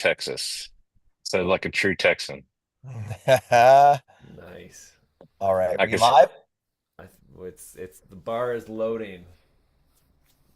Texas. So like a true Texan. Nice. All right, I we could live? It's the bar is loading.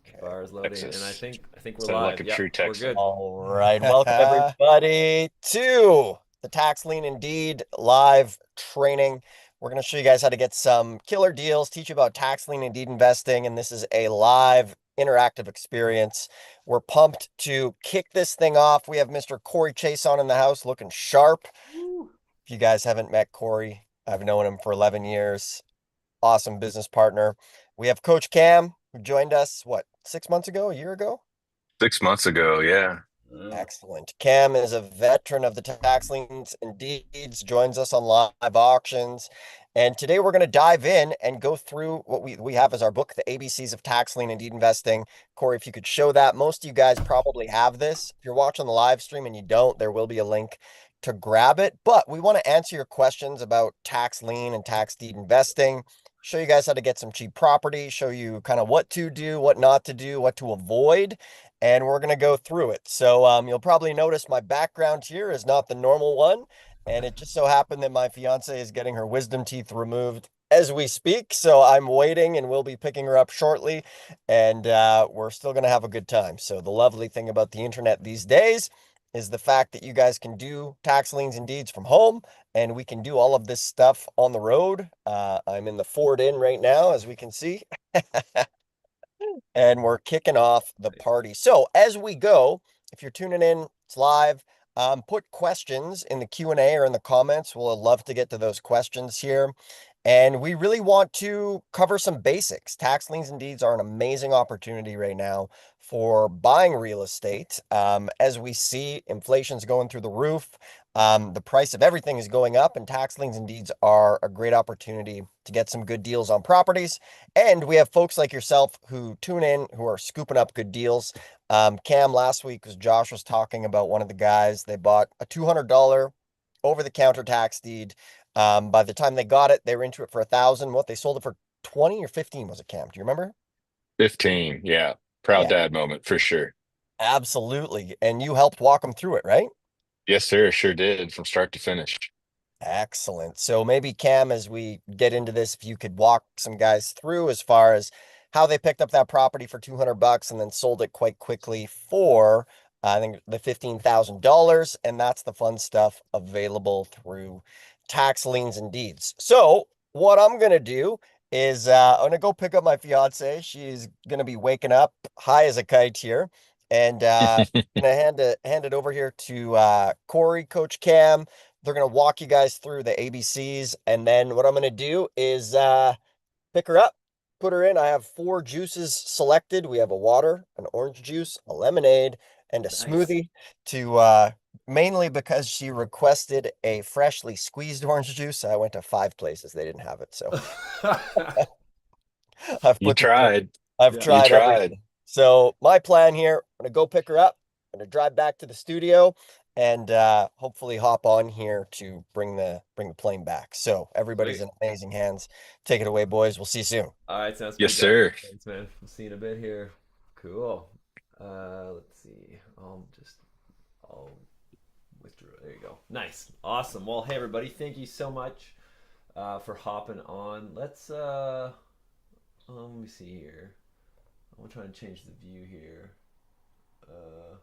The Okay. bar is loading, and I Texas. think I think we're So like live. a Yep, true we're Texan. good. All right, welcome everybody to the Tax Lien Indeed live training. We're going to show you guys how to get some killer deals, teach you about tax lien and deed investing, and this is a live interactive experience. We're pumped to kick this thing off. We have Mr. Corey Chase on in the house looking sharp. Woo. If you guys haven't met Corey, I've known him for 11 years. Awesome business partner. We have Coach Cam, who joined us, what, 6 months ago, a year ago? 6 months ago, yeah. Excellent. Cam is a veteran of the tax liens and deeds, joins us on live auctions. And today we're going to dive in and go through what we have as our book, The ABCs of Tax Lien and Deed Investing. Corey, if you could show that. Most of you guys probably have this. If you're watching the live stream and you don't, there will be a link to grab it. But we want to answer your questions about tax lien and tax deed investing, show you guys how to get some cheap property, show you kind of what to do, what not to do, what to avoid, and we're going to go through it. So you'll probably notice my background here is not the normal one. And it just so happened that my fiance is getting her wisdom teeth removed as we speak. So I'm waiting and we'll be picking her up shortly. And we're still going to have a good time. So the lovely thing about the internet these days is the fact that you guys can do tax liens and deeds from home. And we can do all of this stuff on the road. I'm in the Ford Inn right now, as we can see. And we're kicking off the party. So as we go, if you're tuning in, it's live. Put questions in the Q&A or in the comments. We'll love to get to those questions here. And we really want to cover some basics. Tax liens and deeds are an amazing opportunity right now for buying real estate. As we see, inflation's going through the roof. The price of everything is going up, and tax liens and deeds are a great opportunity to get some good deals on properties. And we have folks like yourself who tune in, who are scooping up good deals. Cam, last week, as Josh was talking about one of the guys, they bought a $200 over-the-counter tax deed. By the time they got it, they were into it for 1,000. What, they sold it for 20 or 15, was it, Cam? Do you remember? 15, yeah. Proud Yeah, dad moment for sure. absolutely. And you helped walk them through it, right? Yes, sir. Sure did from start to finish. Excellent. So maybe Cam, as we get into this, if you could walk some guys through as far as how they picked up that property for $200 and then sold it quite quickly for, I think, the $15,000. And that's the fun stuff available through tax liens and deeds. So what I'm going to do is I'm going to go pick up my fiance. She's going to be waking up high as a kite here. And going to hand it over here to Corey, Coach Cam. They're going to walk you guys through the ABCs. And then what I'm going to do is pick her up, put her in. I have four juices selected. We have a water, an orange juice, a lemonade, and a Nice. smoothie to mainly because she requested a freshly squeezed orange juice. I went to 5 places. They didn't have it. So I've You put together, tried. I've Yeah. You tried tried. everything. So my plan here, I'm gonna go pick her up. I'm gonna drive back to the studio and hopefully hop on here to bring the plane back. So everybody's Sweet. in amazing hands. Take it away, boys. We'll see you soon. All right, sounds Yes, good, guys. sir. Thanks, man. We'll see you in a bit here. Cool. Let's see. I'll withdraw. There you go. Nice. Awesome. Well, hey everybody, thank you so much for hopping on. Let me see here. I'm trying to change the view here. Uh,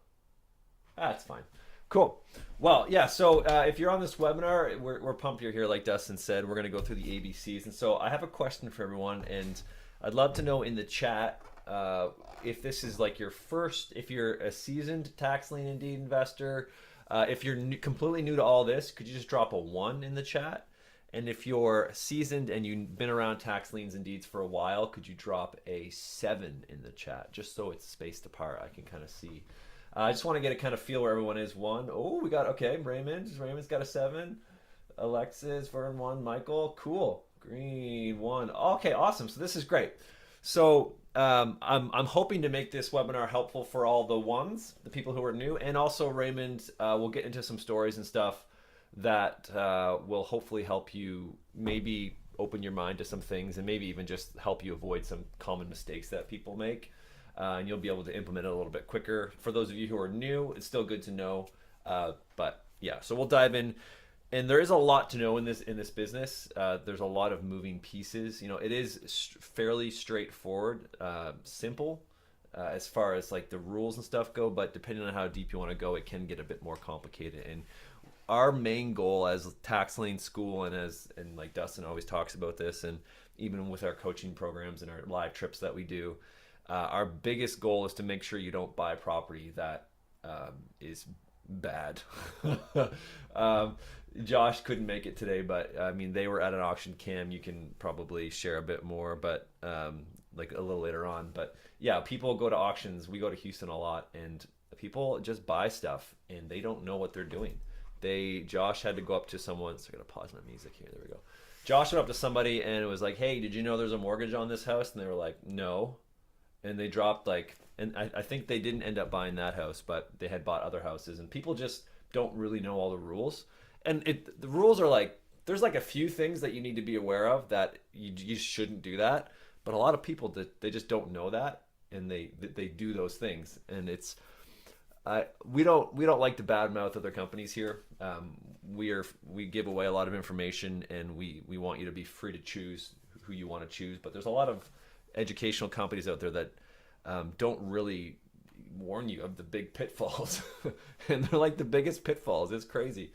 that's fine. Cool. Well, yeah. So if you're on this webinar, we're pumped you're here. Like Dustin said, we're going to go through the ABCs. And so I have a question for everyone, and I'd love to know in the chat if this is like your first, if you're a seasoned tax lien and deed investor, if you're completely new to all this, could you just drop a one in the chat? And if you're seasoned and you've been around tax liens and deeds for a while, could you drop a seven in the chat, just so it's spaced apart? I can kind of see. I just want to get a kind of feel where everyone is. One. Oh, we got, okay, Raymond's got a seven. Alexis, Vern, one. Michael, cool. Green, one. Okay, awesome. So this is great. So I'm hoping to make this webinar helpful for all the ones, the people who are new, and also Raymond. We'll get into some stories and stuff that will hopefully help you maybe open your mind to some things and maybe even just help you avoid some common mistakes that people make. And you'll be able to implement it a little bit quicker. For those of you who are new, it's still good to know But yeah, so we'll dive in, and there is a lot to know in this business. There's a lot of moving pieces. It is fairly straightforward, simple, as far as like the rules and stuff go. But depending on how deep you want to go, it can get a bit more complicated. And our main goal as Tax Lien School, and like Dustin always talks about this, and even with our coaching programs and our live trips that we do, our biggest goal is to make sure you don't buy property that is bad. um, Josh couldn't make it today, but I mean they were at an auction. Cam, you can probably share a bit more, but like a little later on. But yeah, people go to auctions. We go to Houston a lot, and people just buy stuff and they don't know what they're doing. Josh had to go up to someone. So I gotta pause my music here. There we go. Josh went up to somebody and it was like, "Hey, did you know there's a mortgage on this house?" And they were like, "No." And they dropped like, and I think they didn't end up buying that house, but they had bought other houses. And people just don't really know all the rules. And the rules are like, there's like a few things that you need to be aware of that you shouldn't do that. But a lot of people they just don't know that, and they do those things. And it's we don't like to badmouth other companies here. We give away a lot of information, and we want you to be free to choose who you want to choose. But there's a lot of educational companies out there that don't really warn you of the big pitfalls, and they're like the biggest pitfalls. It's crazy.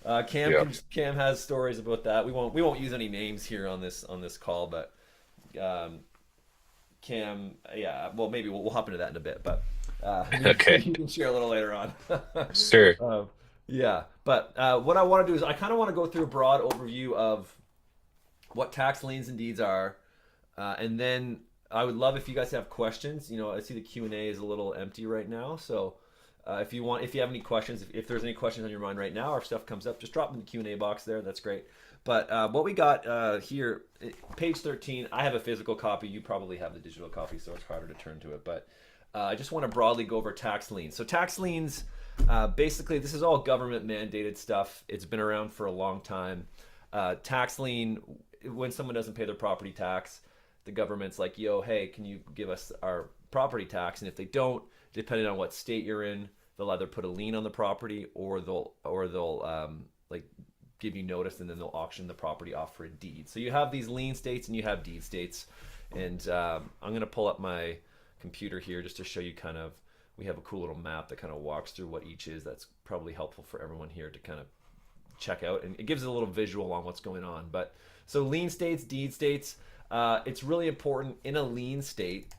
Yeah. Cam has stories about that. We won't use any names here on this call, but um, Cam, yeah, well maybe we'll hop into that in a bit, but Okay. you can share a little later on. Sure. Yeah, but what I want to do is I kind of want to go through a broad overview of what tax liens and deeds are, and then I would love if you guys have questions. I see the Q&A is a little empty right now, so if you have any questions, if there's any questions on your mind right now, or if stuff comes up, just drop them in the Q&A box there. That's great. But what we got here, page 13, I have a physical copy. You probably have the digital copy, so it's harder to turn to it. But I just want to broadly go over tax liens. So tax liens, basically, this is all government mandated stuff. It's been around for a long time. Tax lien, when someone doesn't pay their property tax, the government's like, yo, hey, can you give us our property tax? And if they don't, depending on what state you're in, they'll either put a lien on the property, or they'll like give you notice, and then they'll auction the property off for a deed. So you have these lien states and you have deed states. And I'm gonna pull up my computer here just to show you kind of, we have a cool little map that kind of walks through what each is. That's probably helpful for everyone here to kind of check out, and it gives a little visual on what's going on. But so lien states, deed states, it's really important in a lien state.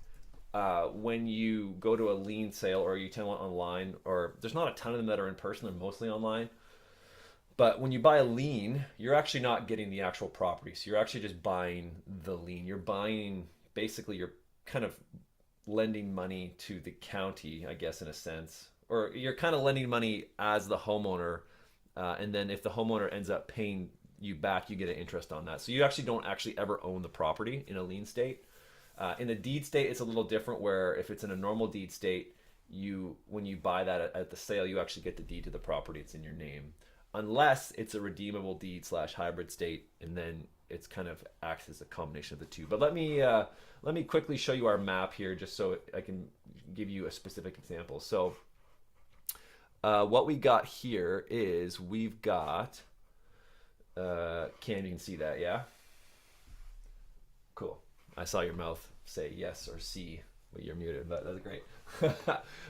When you go to a lien sale, or you tell it online, or there's not a ton of them that are in person, they're mostly online. But when you buy a lien, you're actually not getting the actual property. So you're actually just buying the lien. You're buying, basically, you're kind of lending money to the county, I guess, in a sense. Or you're kind of lending money as the homeowner. And then if the homeowner ends up paying you back, you get an interest on that. So you actually don't actually ever own the property in a lien state. In a deed state, it's a little different, where if it's in a normal deed state, when you buy that at the sale, you actually get the deed to the property. It's in your name. Unless it's a redeemable deed / hybrid state, and then it's kind of acts as a combination of the two. But let me quickly show you our map here, just so I can give you a specific example. So what we got here is we've got Cam, you can see that, yeah? Cool. I saw your mouth say yes or C, but you're muted, but that's great.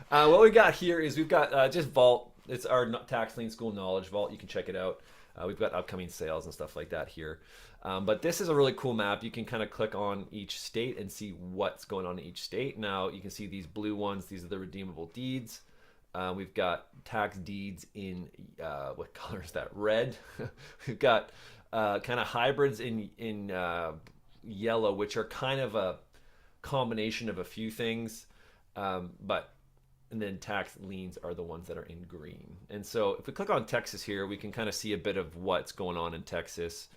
What we got here is we've got just Vault. It's our Tax Lien School Knowledge Vault. You can check it out. We've got upcoming sales and stuff like that here. But this is a really cool map. You can kind of click on each state and see what's going on in each state. Now you can see these blue ones. These are the redeemable deeds. We've got tax deeds in, what color is that? Red. We've got kind of hybrids in yellow, which are kind of a combination of a few things. And then tax liens are the ones that are in green. And so if we click on Texas here, we can kind of see a bit of what's going on in Texas.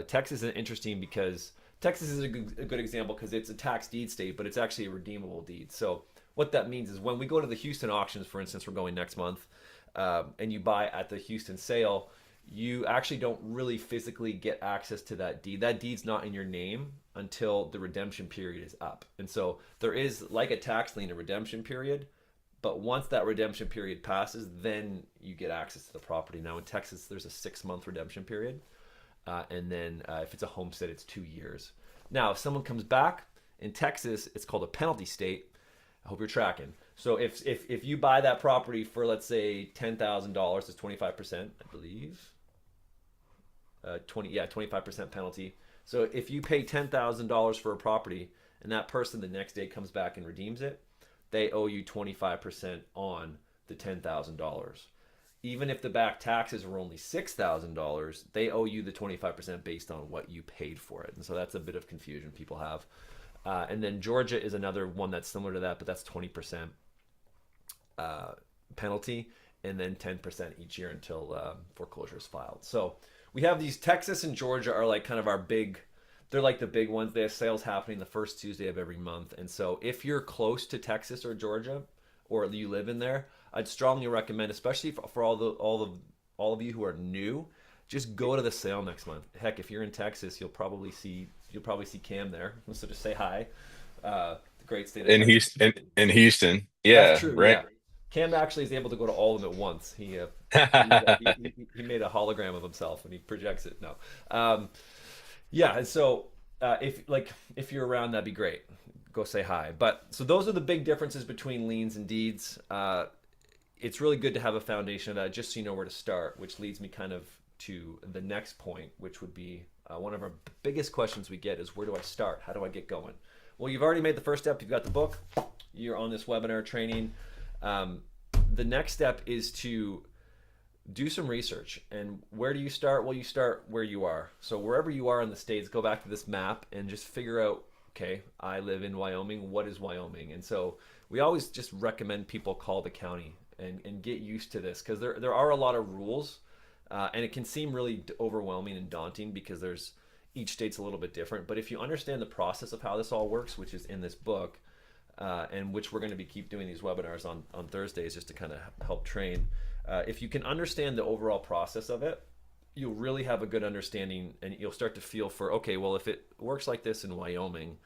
Texas is interesting because Texas is a good example, because it's a tax deed state, but it's actually a redeemable deed. So what that means is when we go to the Houston auctions, for instance, we're going next month, and you buy at the Houston sale, you actually don't really physically get access to that deed. That deed's not in your name until the redemption period is up. And so there is, like a tax lien, a redemption period, But once that redemption period passes, then you get access to the property. Now in Texas, there's a 6 month redemption period. And then if it's a homestead, it's 2 years. Now, if someone comes back in Texas, it's called a penalty state. I hope you're tracking. So if you buy that property for, let's say, $10,000, it's 25%, I believe. 25% penalty. So if you pay $10,000 for a property and that person the next day comes back and redeems it, they owe you 25% on the $10,000. Even if the back taxes are only $6,000, they owe you the 25% based on what you paid for it. And so that's a bit of confusion people have. And then Georgia is another one that's similar to that, but that's 20% penalty, and then 10% each year until foreclosure is filed. So we have these. Texas and Georgia are like kind of our big, they're like the big ones. They have sales happening the first Tuesday of every month. And so if you're close to Texas or Georgia, or you live in there, I'd strongly recommend, especially for all of you who are new, just go to the sale next month. Heck, if you're in Texas, you'll probably see Cam there. So just say hi. The great state of In Texas. Houston. That's Yeah, true. right. Yeah, Cam actually is able to go to all of them at once. He made a hologram of himself and he projects it. No, yeah. And so if you're around, that'd be great. Go say hi. But so those are the big differences between liens and deeds. It's really good to have a foundation of that, just so you know where to start. Which leads me kind of to the next point, which would be one of our biggest questions we get is, where do I start? How do I get going? Well, you've already made the first step. You've got the book. You're on this webinar training. The next step is to do some research. And where do you start? Well, you start where you are. So wherever you are in the States, go back to this map and just figure out, okay, I live in Wyoming. What is Wyoming? And so we always just recommend people call the county and get used to this, because there are a lot of rules, and it can seem really overwhelming and daunting because each state's a little bit different. But if you understand the process of how this all works, which is in this book, and which we're going to keep doing these webinars on Thursdays just to kind of help train. If you can understand the overall process of it, you'll really have a good understanding, and you'll start to feel for, okay, well, if it works like this in Wyoming,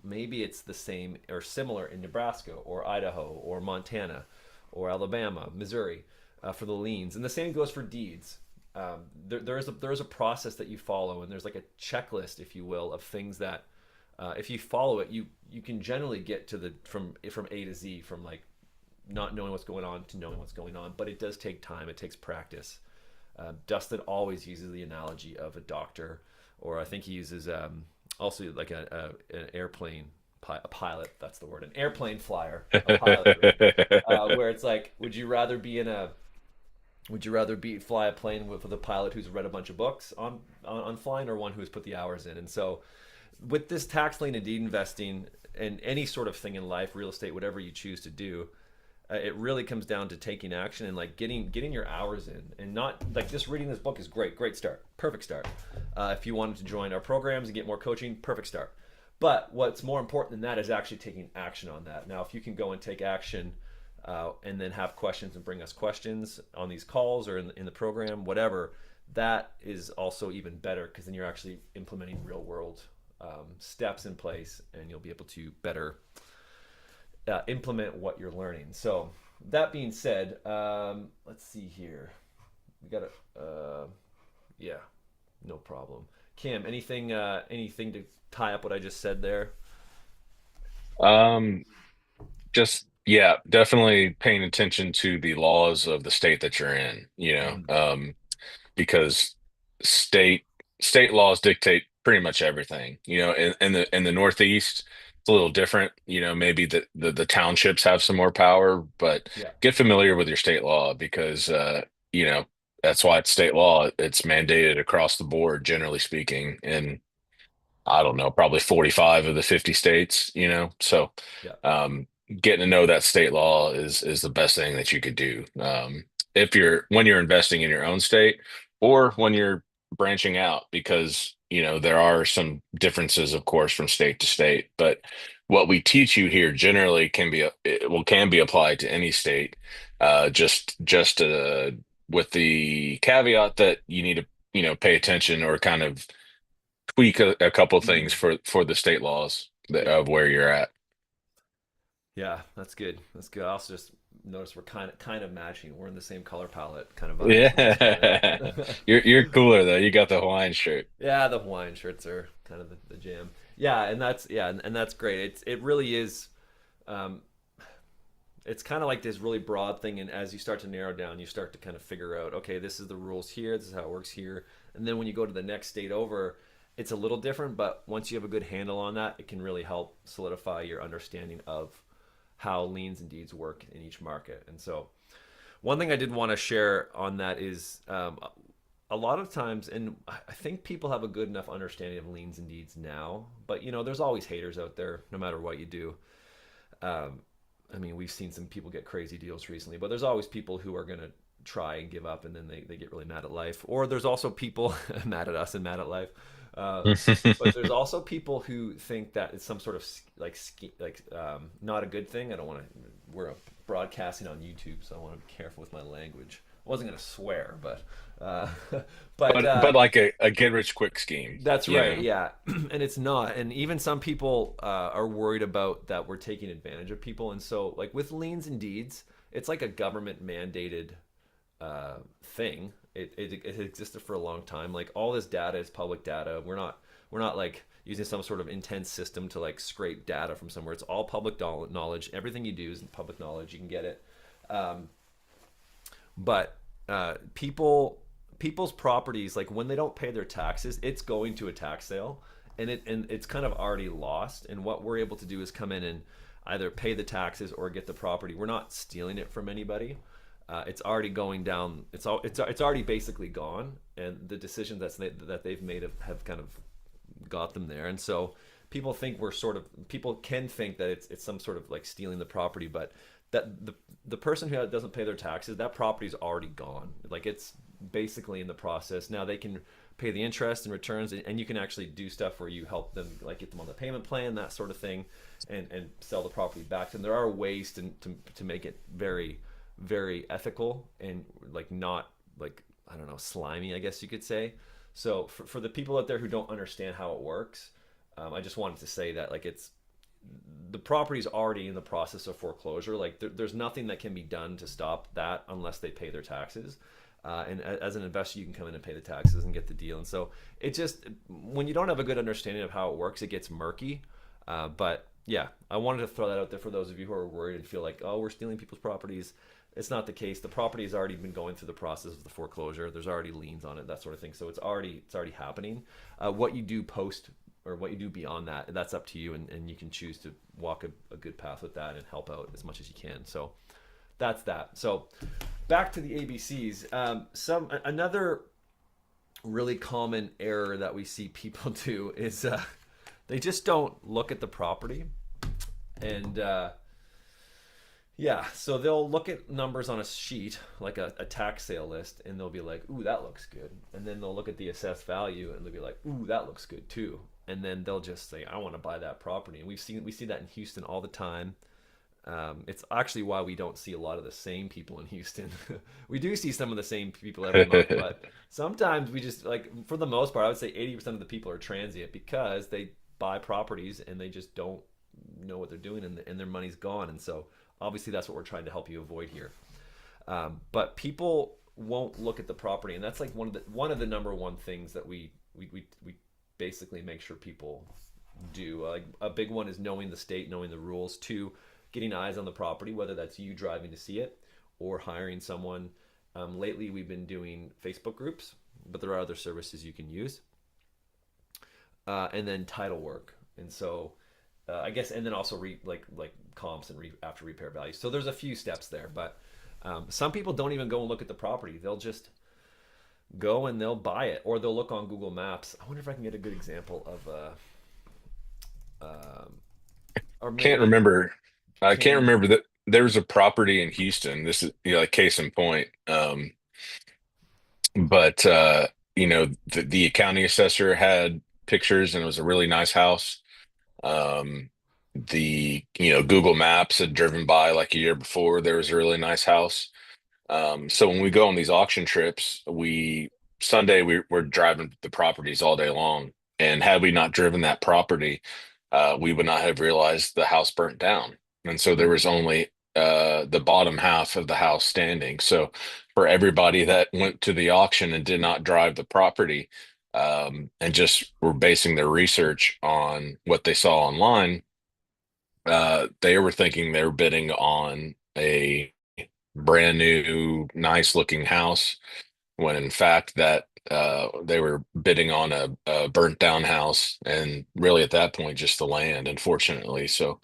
maybe it's the same or similar in Nebraska or Idaho or Montana or Alabama, Missouri, for the liens. And the same goes for deeds. There is a process that you follow, and there's like a checklist, if you will, of things that if you follow it, you can generally get to from A to Z, from like not knowing what's going on to knowing what's going on. But it does take time. It takes practice. Dustin always uses the analogy of a doctor, or I think he uses also like an airplane, a pilot. That's the word, an airplane flyer, a pilot, where it's like, would you rather fly a plane with a pilot who's read a bunch of books on flying, or one who's put the hours in? And so with this tax lien and deed investing and any sort of thing in life, real estate, whatever you choose to do, it really comes down to taking action and like getting your hours in, and not like just reading this book is great start, perfect start. If you wanted to join our programs and get more coaching, perfect start. But what's more important than that is actually taking action on that. Now, if you can go and take action and then have questions and bring us questions on these calls or in the program, whatever, that is also even better, because then you're actually implementing real world steps in place, and you'll be able to better implement what you're learning. So that being said, let's see here. We got yeah, no problem. Cam, anything to tie up what I just said there? Just yeah, definitely paying attention to the laws of the state that you're in, because state state laws dictate pretty much everything. In the Northeast, it's a little different. Maybe the townships have some more power, but Yeah, get familiar with your state law, because you know that's why it's state law. It's mandated across the board, generally speaking, in I don't know, probably 45 of the 50 states. So yeah, um, getting to know that state law is the best thing that you could do. If when you're investing in your own state, or when you're branching out, because there are some differences, of course, from state to state. But what we teach you here generally can be applied to any state. Just with the caveat that you need to pay attention, or kind of tweak a couple things Mhm. for the state laws Yeah. of where you're at. Yeah, that's good. That's good. I also just notice we're kind of matching. We're in the same color palette, kind of Yeah. vibes. You're cooler though. You got the Hawaiian shirt. Yeah, the Hawaiian shirts are kind of the jam. Yeah, and that's great. It really is. Um, it's kind of like this really broad thing, and as you start to narrow down, you start to kind of figure out, okay, this is the rules here, this is how it works here, and then when you go to the next state over, it's a little different. But once you have a good handle on that, it can really help solidify your understanding of how liens and deeds work in each market. And so, one thing I did want to share on that is a lot of times, and I think people have a good enough understanding of liens and deeds now, but there's always haters out there, no matter what you do. Um, I mean, we've seen some people get crazy deals recently, but there's always people who are going to try and give up, and then they get really mad at life. Or there's also people mad at us and mad at life. But there's also people who think that it's some sort of not a good thing. I don't want to. We're broadcasting on YouTube, so I want to be careful with my language. I wasn't going to swear, but But like a get rich quick scheme. that's you right, know? yeah. And it's not. And even some people are worried about that we're taking advantage of people. And so, like with liens and deeds, it's like a government mandated thing. It existed for a long time. Like all this data is public data. We're not like using some sort of intense system to like scrape data from somewhere. It's all public knowledge. Everything you do is public knowledge. You can get it. But people's properties, like when they don't pay their taxes, it's going to a tax sale, and it's kind of already lost. And what we're able to do is come in and either pay the taxes or get the property. We're not stealing it from anybody. It's already going down. It's already basically gone, and the decisions that they've made have kind of got them there. And so people can think that it's some sort of like stealing the property, but that the person who doesn't pay their taxes, that property's already gone. Like it's basically in the process. Now they can pay the interest and returns, and you can actually do stuff where you help them, like get them on the payment plan, that sort of thing, and sell the property back to them. There are ways to make it very, very ethical and like not like, I don't know, slimy, I guess you could say. So for the people out there who don't understand how it works, I just wanted to say that like the property's already in the process of foreclosure. Like there's nothing that can be done to stop that unless they pay their taxes. And as an investor, you can come in and pay the taxes and get the deal. And so it just, when you don't have a good understanding of how it works, it gets murky. But yeah, I wanted to throw that out there for those of you who are worried and feel like, oh, we're stealing people's properties. It's not the case. The property has already been going through the process of the foreclosure. There's already liens on it, that sort of thing. So it's already happening. What you do post, or what you do beyond that, that's up to you, and you can choose to walk a good path with that and help out as much as you can. So that's that. So back to the ABCs. Another really common error that we see people do is they just don't look at the property. And yeah, so they'll look at numbers on a sheet, like a tax sale list, and they'll be like, ooh, that looks good. And then they'll look at the assessed value, and they'll be like, ooh, that looks good too. And then they'll just say, I want to buy that property. And we see that in Houston all the time. It's actually why we don't see a lot of the same people in Houston. We do see some of the same people every month, but sometimes we just, like, for the most part, I would say 80% of the people are transient because they buy properties and they just don't know what they're doing, and their money's gone. And so obviously that's what we're trying to help you avoid here. But people won't look at the property, and that's like one of the number one things that we basically make sure people do. Like a big one is knowing the state, knowing the rules. 2, getting eyes on the property, whether that's you driving to see it or hiring someone. Lately, we've been doing Facebook groups, but there are other services you can use. And then title work, and so I guess, and then also like comps and after repair values. So there's a few steps there, but some people don't even go and look at the property. They'll just go and they'll buy it, or they'll look on Google Maps. I wonder if I can get a good example of or maybe, Can't remember. I can't remember that there was a property in Houston. This is, like case in point. But the county assessor had pictures, and it was a really nice house. Um, the Google Maps had driven by like a year before. There was a really nice house. So when we go on these auction trips, Sunday we're driving the properties all day long. And had we not driven that property, we would not have realized the house burnt down. And so there was only the bottom half of the house standing. So for everybody that went to the auction and did not drive the property, and just were basing their research on what they saw online, they were thinking they were bidding on a brand new, nice looking house, when in fact that they were bidding on a burnt down house, and really at that point just the land, unfortunately. So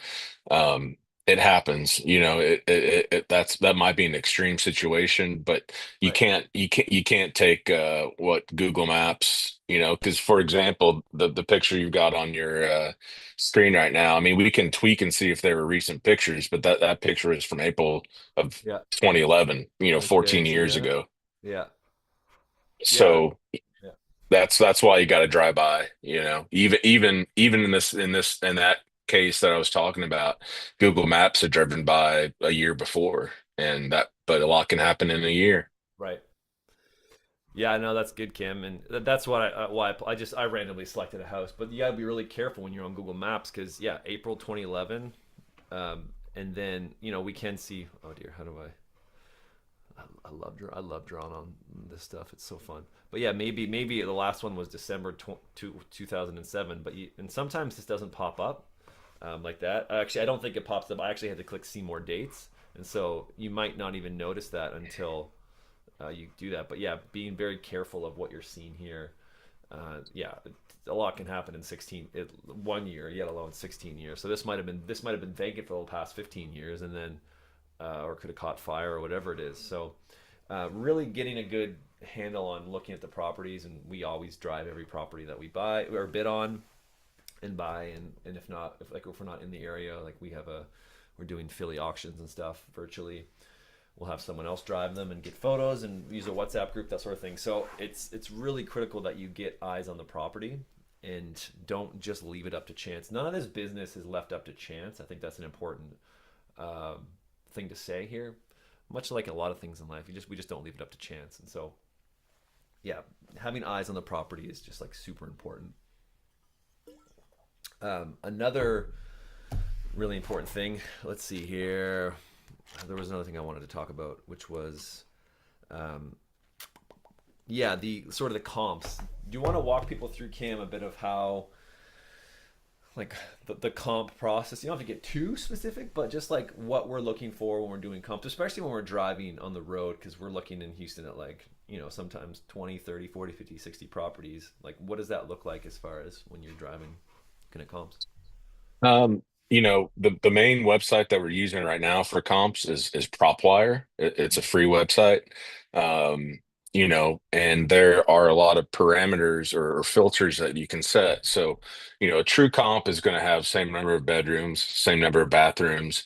um, it happens, that might be an extreme situation, but Right. you can't take what Google Maps, because for example, the picture you've got on your screen right now, I mean, we can tweak and see if they were recent pictures, but that picture is from April of Yeah. 2011, Okay, I 14 see years that. ago. Yeah. Yeah. So Yeah. that's why you got to drive by, even in that case that I was talking about, Google Maps had driven by a year before, but a lot can happen in a year. Right. Yeah, no, that's good, Kim, and that's what I randomly selected a house, but you gotta be really careful when you're on Google Maps because yeah, April 2011, and then we can see. Oh dear, how do I love drawing on this stuff. It's so fun. But yeah, maybe the last one was December 2007, and sometimes this doesn't pop up like that. Actually, I don't think it pops up. I actually had to click see more dates, and so you might not even notice that until you do that. But yeah, being very careful of what you're seeing here. Yeah, a lot can happen in 1 year, yet alone 16 years. So this might have been vacant for the past 15 years, and then or could have caught fire or whatever it is. So really getting a good handle on looking at the properties, and we always drive every property that we buy or bid on and buy, and if not, if we're not in the area, like we're doing Philly auctions and stuff virtually, we'll have someone else drive them and get photos and use a WhatsApp group, that sort of thing. So it's really critical that you get eyes on the property and don't just leave it up to chance. None of this business is left up to chance. I think that's an important thing to say here. Much like a lot of things in life, we just don't leave it up to chance. And so, yeah, having eyes on the property is just like super important. Another really important thing. Let's see here. There was another thing I wanted to talk about, which was, yeah, the sort of the comps. Do you want to walk people through, Cam, a bit of how, like the comp process? You don't have to get too specific, but just like what we're looking for when we're doing comps, especially when we're driving on the road, because we're looking in Houston at sometimes 20, 30, 40, 50, 60 properties. Like, what does that look like as far as when you're driving, looking at comps? Um, the main website that we're using right now for comps is PropWire. It's a free website. Um, and there are a lot of parameters or filters that you can set. So, a true comp is going to have same number of bedrooms, same number of bathrooms,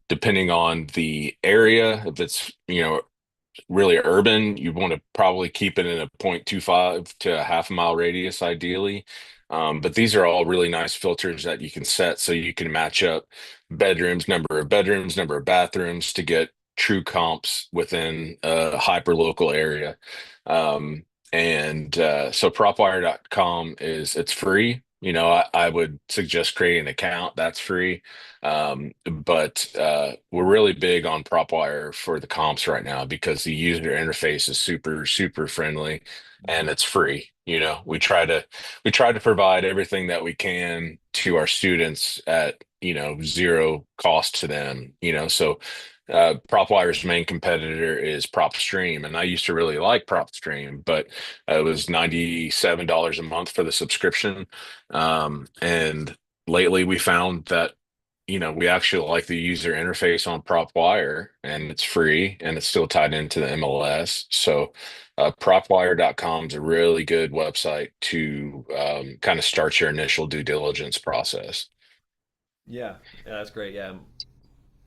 depending on the area. If it's, really urban, you want to probably keep it in a 0.25 to a half a mile radius, ideally. But these are all really nice filters that you can set so you can match up bedrooms, number of bathrooms to get true comps within a hyper local area. So propwire.com it's free. I would suggest creating an account that's free. But we're really big on PropWire for the comps right now because the user interface is super, super friendly and Mm-hmm. it's free. We try to provide everything that we can to our students at, zero cost to them. So PropWire's main competitor is PropStream, and I used to really like PropStream, but it was $97 a month for the subscription. And lately we found that we actually like the user interface on PropWire, and it's free and it's still tied into the MLS. So propwire.com is a really good website to kind of start your initial due diligence process. Yeah, yeah, that's great. Yeah,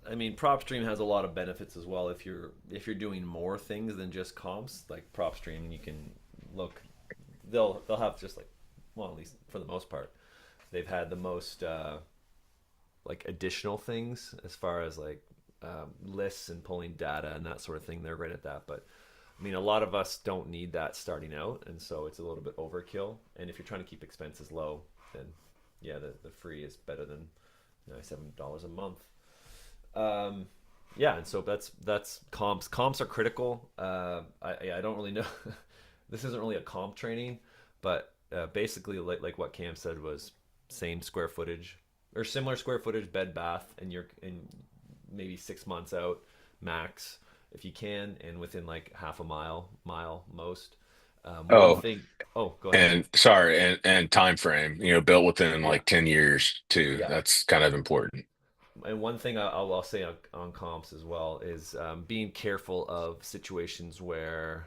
I mean, PropStream has a lot of benefits as well. If you're doing more things than just comps, like PropStream, you can look. They'll have just like, well, at least for the most part, they've had the most like additional things as far as like lists and pulling data and that sort of thing. They're great at that, but I mean, a lot of us don't need that starting out, and so it's a little bit overkill. And if you're trying to keep expenses low, then yeah, the free is better than $97 a month. Yeah, and so that's comps. Comps are critical. I don't really know. This isn't really a comp training, but basically, like what Cam said was same square footage or similar square footage, bed bath, and you're in maybe 6 months out max if you can, and within like half a mile most. One Oh, thing. Oh, go ahead. and sorry, and time frame, built within Yeah, like 10 years too. yeah. That's kind of important. And one thing I'll say on comps as well is being careful of situations where,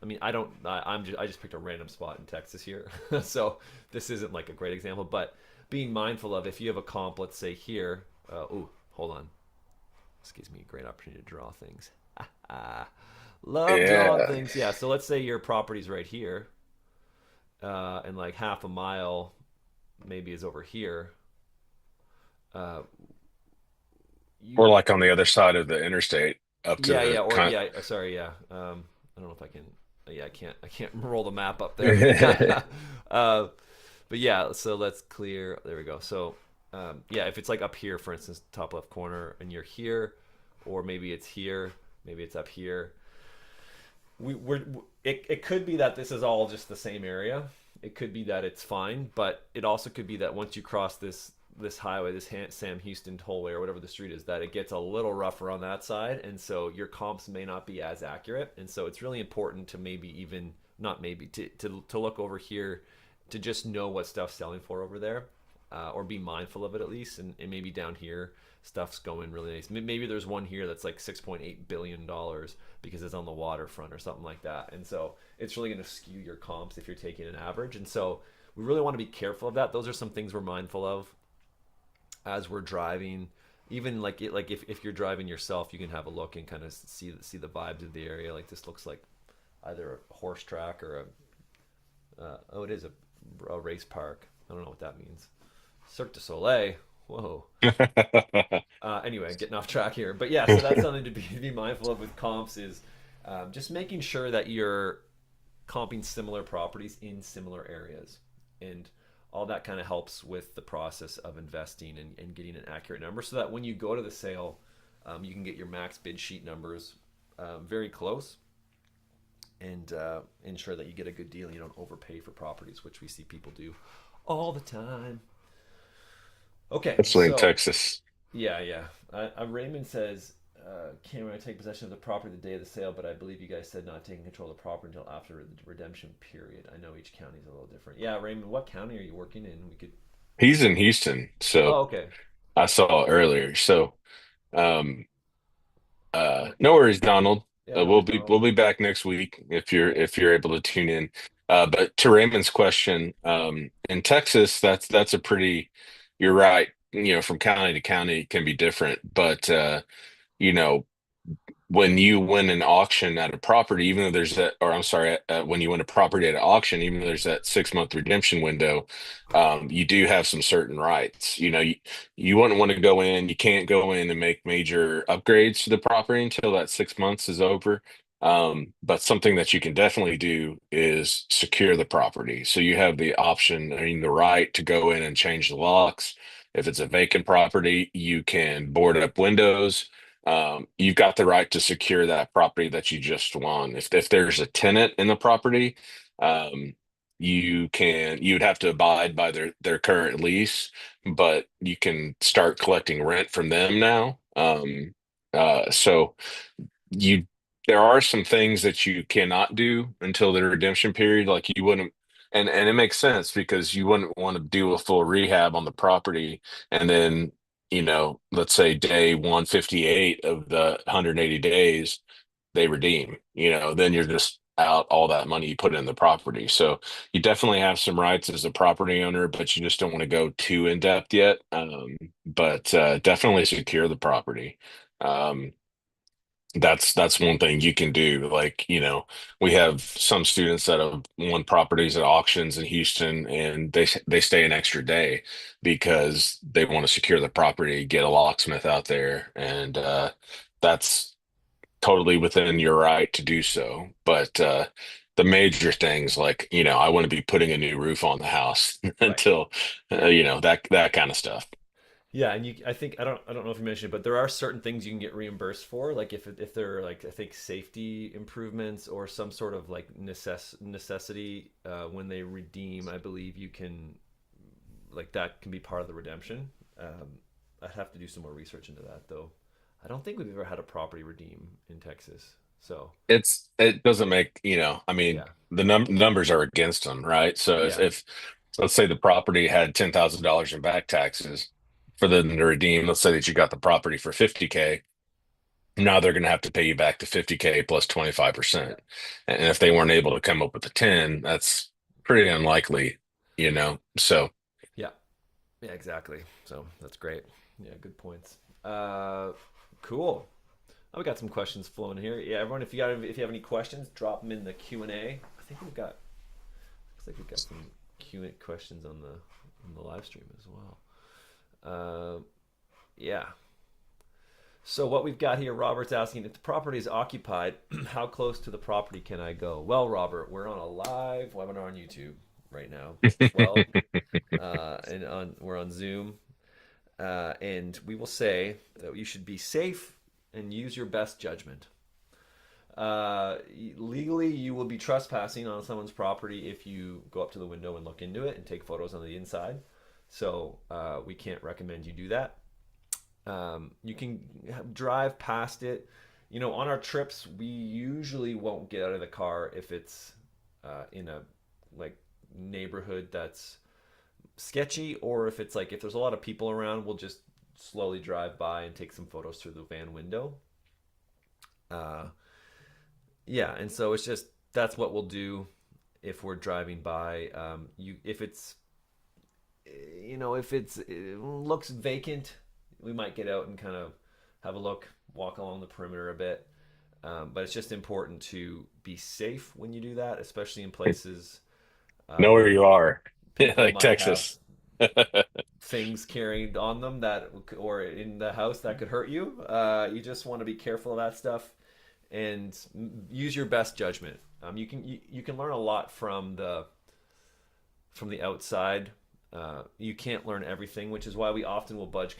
I mean, I just picked a random spot in Texas here, so this isn't like a great example, but being mindful of if you have a comp, let's say here. Oh, hold on. This gives me a great opportunity to draw things. Love drawing Yeah. things. Yeah. So let's say your property's right here, and like half a mile maybe is over here. Uh, Or you like on the other side of the interstate up to Yeah, the yeah, or kind. yeah, sorry, yeah. I don't know if I can. Yeah, I can't roll the map up there. uh, but yeah, so let's clear. There we go. So, yeah, if it's like up here, for instance, top left corner, and you're here, or maybe it's here, maybe it's up here. It could be that this is all just the same area. It could be that it's fine, but it also could be that once you cross this highway, this Sam Houston tollway or whatever the street is, that it gets a little rougher on that side, and so your comps may not be as accurate. And so it's really important to maybe even not maybe to look over here to just know what stuff's selling for over there, or be mindful of it at least, and maybe down here stuff's going really nice. Maybe there's one here that's like $6.8 billion because it's on the waterfront or something like that, and so it's really going to skew your comps if you're taking an average. And so we really want to be careful of that. Those are some things we're mindful of as we're driving. Even like if you're driving yourself, you can have a look and kind of see the vibes of the area. Like this looks like either a horse track or oh, it is a race park. I don't know what that means. Cirque du Soleil. Whoa. Anyway, getting off track here, but yeah, so that's something to be mindful of with comps is just making sure that you're comping similar properties in similar areas, and all that kind of helps with the process of investing and getting an accurate number, so that when you go to the sale, you can get your max bid sheet numbers very close, and ensure that you get a good deal and you don't overpay for properties, which we see people do all the time. Okay, Especially in so Texas. yeah, yeah. Raymond says, Cameron, I take possession of the property the day of the sale, but I believe you guys said not taking control of the property until after the redemption period. I know each county is a little different. Yeah, Raymond, what county are you working in? We could. He's in Houston, so Oh, okay. I saw earlier. So, um, no worries, Donald. Yeah, no We'll worries, be Donald. we'll be back next week Okay. if you're able to tune in. But to Raymond's question, in Texas, that's a pretty. You're right. From county to county, it can be different, but you know, when you win an auction at a property, even though there's that, or I'm sorry, when you win a property at an auction, even though there's that 6 month redemption window, you do have some certain rights. You wouldn't want to go in, you can't go in and make major upgrades to the property until that 6 months is over. But something that you can definitely do is secure the property. So you have the option, I mean, the right to go in and change the locks. If it's a vacant property, you can board up windows. You've got the right to secure that property that you just won. If there's a tenant in the property, um, you'd have to abide by their current lease, but you can start collecting rent from them now. So you there are some things that you cannot do until the redemption period. Like you wouldn't, and it makes sense because you wouldn't want to do a full rehab on the property and then, let's say day 158 of the 180 days they redeem, then you're just out all that money you put in the property. So you definitely have some rights as a property owner, but you just don't want to go too in depth yet. But definitely secure the property. Um, that's one thing you can do. Like, we have some students that have won properties at auctions in Houston and they stay an extra day because they want to secure the property, get a locksmith out there, and that's totally within your right to do so. But the major things like, I want to be putting a new roof on the house Right. until Yeah. that kind of stuff. Yeah, and I think I don't know if you mentioned it, but there are certain things you can get reimbursed for, like if there are like I think safety improvements or some sort of like necessity when they redeem. I believe you can like that can be part of the redemption. I'd have to do some more research into that though. I don't think we've ever had a property redeem in Texas. So It doesn't make, I mean, yeah, the numbers are against them, right? So yeah, if let's say the property had $10,000 in back taxes for them to redeem, let's say that you got the property for 50K, now they're going to have to pay you back to 50K plus yeah, 25%. And if they weren't able to come up with the 10, that's pretty unlikely, So yeah, yeah, exactly. So that's great. Yeah, good points. Uh, cool. Oh, we got some questions flowing here. Yeah, everyone, if you have any questions, drop them in the Q&A. I think we've got looks like we've got some Q&A questions on the live stream as well. Yeah. So what we've got here, Robert's asking if the property is occupied, how close to the property can I go? Well, Robert, we're on a live webinar on YouTube right now as well, and we're on Zoom, and we will say that you should be safe and use your best judgment. Legally, you will be trespassing on someone's property if you go up to the window and look into it and take photos on the inside. So we can't recommend you do that. You can drive past it. On our trips, we usually won't get out of the car if it's in a like neighborhood that's sketchy, or if it's like if there's a lot of people around, we'll just slowly drive by and take some photos through the van window. Uh, yeah, and so it's just that's what we'll do if we're driving by. If it's if it looks vacant, we might get out and kind of have a look, walk along the perimeter a bit. But it's just important to be safe when you do that, especially in places know where where you are, people like might have Texas. things carried on them that or in the house that could hurt you. You just want to be careful of that stuff and use your best judgment. You can learn a lot from the outside. You can't learn everything, which is why we often will budget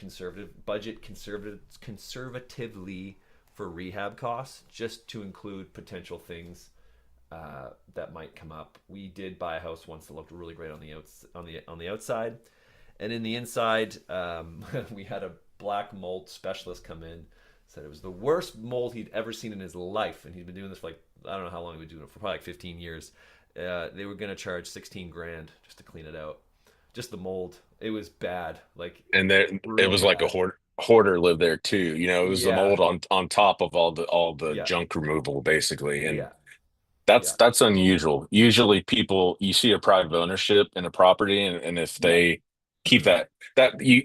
conservatively for rehab costs, just to include potential things that might come up. We did buy a house once that looked really great on the outside, and in the inside, we had a black mold specialist come in. Said it was the worst mold he'd ever seen in his life, and he'd been doing this for like I don't know how long he'd been doing it for, probably like 15 years. They were gonna charge 16 grand just to clean it out, just the mold. It was bad, like And then it really was like a bad. hoarder lived there too. It was the Yeah, mold on top of all the yeah, junk removal basically. And yeah, yeah, that's unusual. Usually people you see a private ownership in a property, and if yeah, they keep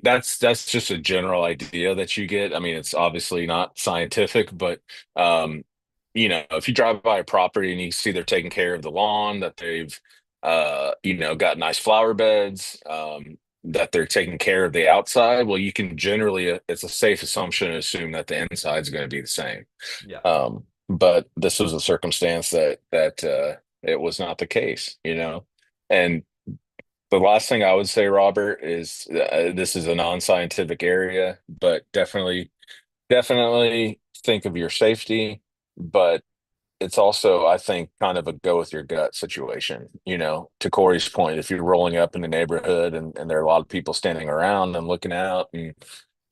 that's just a general idea that you get. I mean, it's obviously not scientific, but um, if you drive by a property and you see they're taking care of the lawn, that they've got nice flower beds, that they're taking care of the outside, well, you can generally it's a safe assumption to assume that the inside is going to be the same. yeah, But this was a circumstance that it was not the case. And the last thing I would say, Robert, is this is a non-scientific area, but definitely think of your safety. But it's also, I think, kind of a go with your gut situation. To Corey's point, if you're rolling up in the neighborhood and there are a lot of people standing around and looking out, and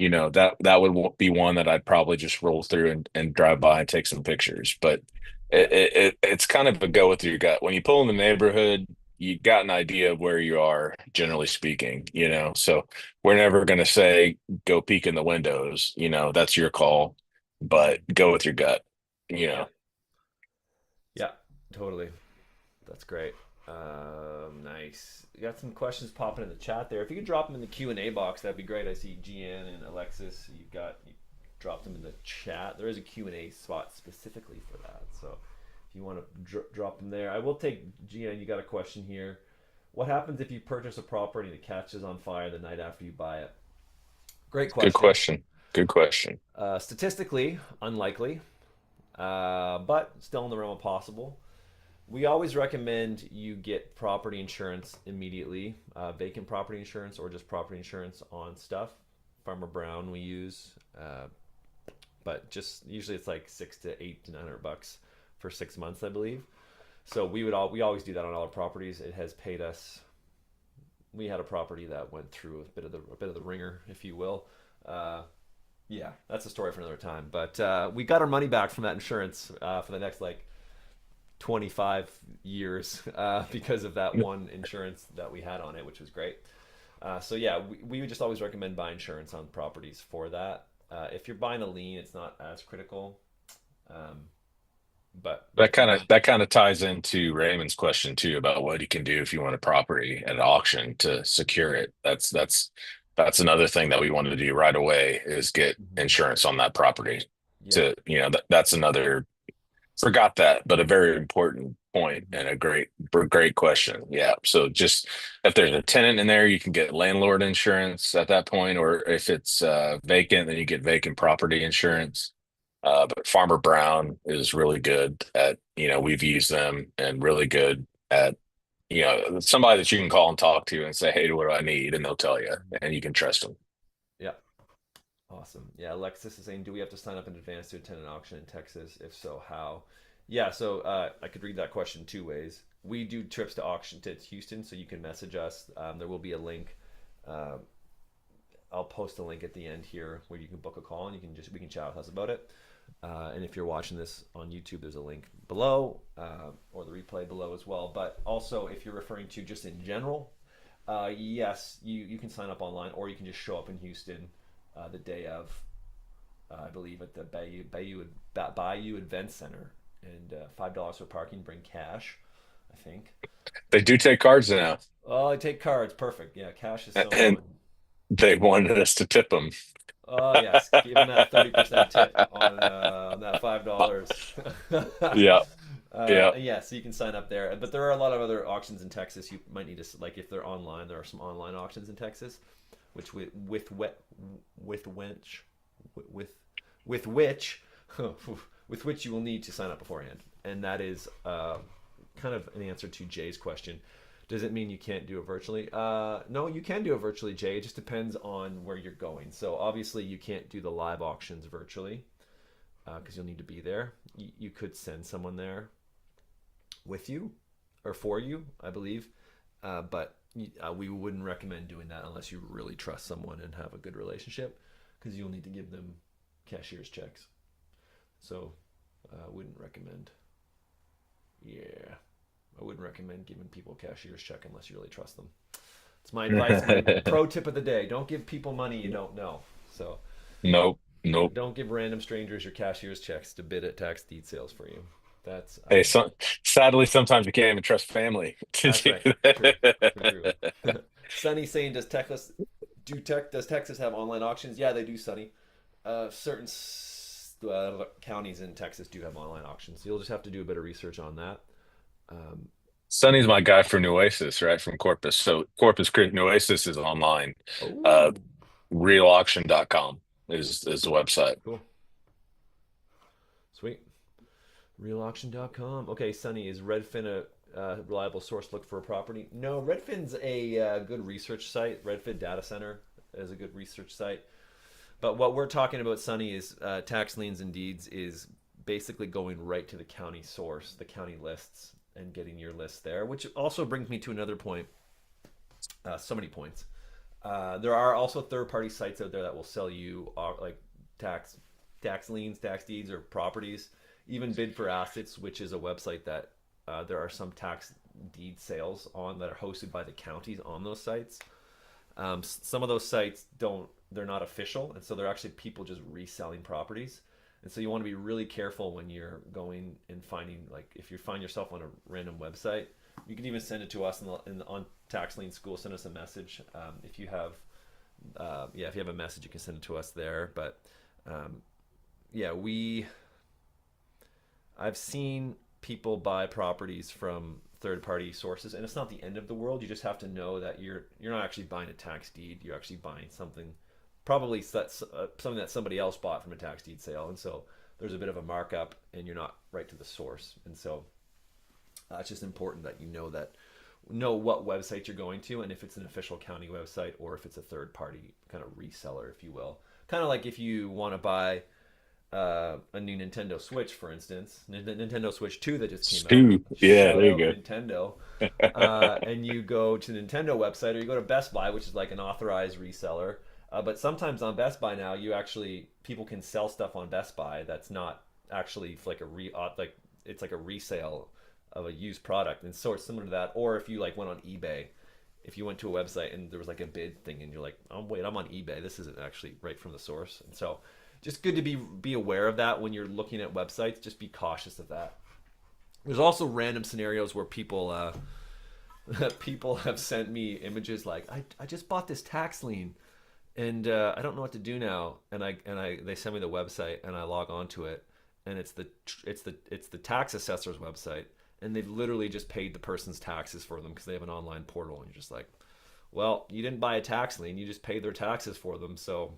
that would be one that I'd probably just roll through and drive by and take some pictures. But yeah, it's kind of a go with your gut. When you pull in the neighborhood, you got an idea of where you are, generally speaking. So we're never going to say go peek in the windows. That's your call, but go with your gut. You yeah, know. yeah. Totally. That's great. Nice. You got some questions popping in the chat there. If you could drop them in the Q&A box, that'd be great. I see Gian and Alexis. You dropped them in the chat. There is a Q&A spot specifically for that. So if you want to drop them there, I will take Gian. You got a question here. What happens if you purchase a property that catches on fire the night after you buy it? Great Good question. question. Good question. Statistically, unlikely, but still in the realm of possible. We always recommend you get property insurance immediately, vacant property insurance or just property insurance on stuff Farmer Brown we use, but just usually it's like 600 to 900 bucks for 6 months, I believe. So we always do that on all our properties. It has paid us. We had a property that went through a bit of the ringer, if you will. Yeah, that's a story for another time. But we got our money back from that insurance for the next like 25 years because of that one insurance that we had on it, which was great. So yeah, we would just always recommend buying insurance on properties for that. If you're buying a lien, it's not as critical. But That kind of ties into Raymond's question too about what you can do if you want a property at an auction to secure it. That's another thing that we want to do right away is get Mhm. insurance on that property. Yeah. To that's another forgot that, but a very important point and a great question. Yeah. So just if there's a tenant in there, you can get landlord insurance at that point, or if it's vacant, then you get vacant property insurance. But Farmer Brown is really good at, we've used them and really good at, somebody that you can call and talk to and say, hey, what do I need? And they'll tell you, and you can trust them. Yeah. Awesome. Yeah, Alexis is saying, do we have to sign up in advance to attend an auction in Texas? If so, how? Yeah, so I could read that question two ways. We do trips to auction to Houston, so you can message us. There will be a link. Uh, I'll post a link at the end here where you can book a call and we can chat with us about it. And if you're watching this on YouTube, there's a link below or the replay below as well. But also, if you're referring to just in general, yes, you can sign up online, or you can just show up in Houston the day of, I believe, at the Bayou Event Center, and $5 for parking. Bring cash, I think. They do take cards now, Oh, I take cards. Perfect. Yeah, cash is so and important. they wanted us to tip them. Oh yes, give them that 30% tip on that $5. Yeah. Yeah. Yeah, so you can sign up there. But there are a lot of other auctions in Texas. You might need to, like, if they're online, there are some online auctions in Texas, which with which with with which with which you will need to sign up beforehand. And that is kind of an answer to Jay's question. Does it mean you can't do it virtually? No, you can do it virtually, Jay. It just depends on where you're going. So obviously you can't do the live auctions virtually because you'll need to be there. You could send someone there with you or for you, I believe. But we wouldn't recommend doing that unless you really trust someone and have a good relationship, because you'll need to give them cashier's checks. So I wouldn't recommend. Yeah. I wouldn't recommend giving people a cashier's check unless you really trust them. It's my advice. My pro tip of the day: don't give people money you don't know. So Nope. Nope. don't give random strangers your cashier's checks to bid at tax deed sales for you. That's Hey, sadly, sometimes you can't even trust family to that's do right. True. True. that. Sunny saying, does Texas have online auctions? Yeah, they do, Sunny. Certain counties in Texas do have online auctions. You'll just have to do a bit of research on that. Um, Sonny's my guy from Nueces, right? From Corpus. So Corpus Christi, Nueces is online. Uh, oh, realauction.com is the website. cool. Sweet. Realauction.com. Okay, Sunny, is Redfin a reliable source? Look for a property? No, Redfin's a good research site. Redfin Data Center is a good research site. But what we're talking about, Sunny, is Tax Liens and Deeds is basically going right to the county source, the county lists, and getting your list there, which also brings me to another point. So many points. There are also third-party sites out there that will sell you like tax liens, tax deeds, or properties. Even Bid for Assets, which is a website that there are some tax deed sales on that are hosted by the counties on those sites. Some of those sites they're not official, and so they're actually people just reselling properties. And so you want to be really careful when you're going and finding, like, if you find yourself on a random website, you can even send it to us on Tax Lien School. Send us a message if you have, if you have a message, you can send it to us there. But yeah, I've seen people buy properties from third-party sources, and it's not the end of the world. You just have to know that you're not actually buying a tax deed. You're actually buying something, probably something that somebody else bought from a tax deed sale, and so there's a bit of a markup, and you're not right to the source. And so it's just important that you know that know what website you're going to, and if it's an official county website or if it's a third party kind of reseller, if you will. Kind of like if you want to buy a new Nintendo Switch, for instance, Nintendo Switch 2 that just came out. Stu, yeah, Shout there you out go. Nintendo. And you go to the Nintendo website, or you go to Best Buy, which is like an authorized reseller. But sometimes on Best Buy now, people can sell stuff on Best Buy that's not actually like it's like a resale of a used product, and so it's similar to that. Or if you like went on eBay, if you went to a website and there was like a bid thing, and you're like, oh wait, I'm on eBay. This isn't actually right from the source, and so just good to be aware of that when you're looking at websites. Just be cautious of that. There's also random scenarios where people people have sent me images like, I just bought this tax lien and I don't know what to do now. And they send me the website and I log onto it, and it's the tax assessor's website, and they've literally just paid the person's taxes for them because they have an online portal. And you're just like, well, you didn't buy a tax lien, you just paid their taxes for them. So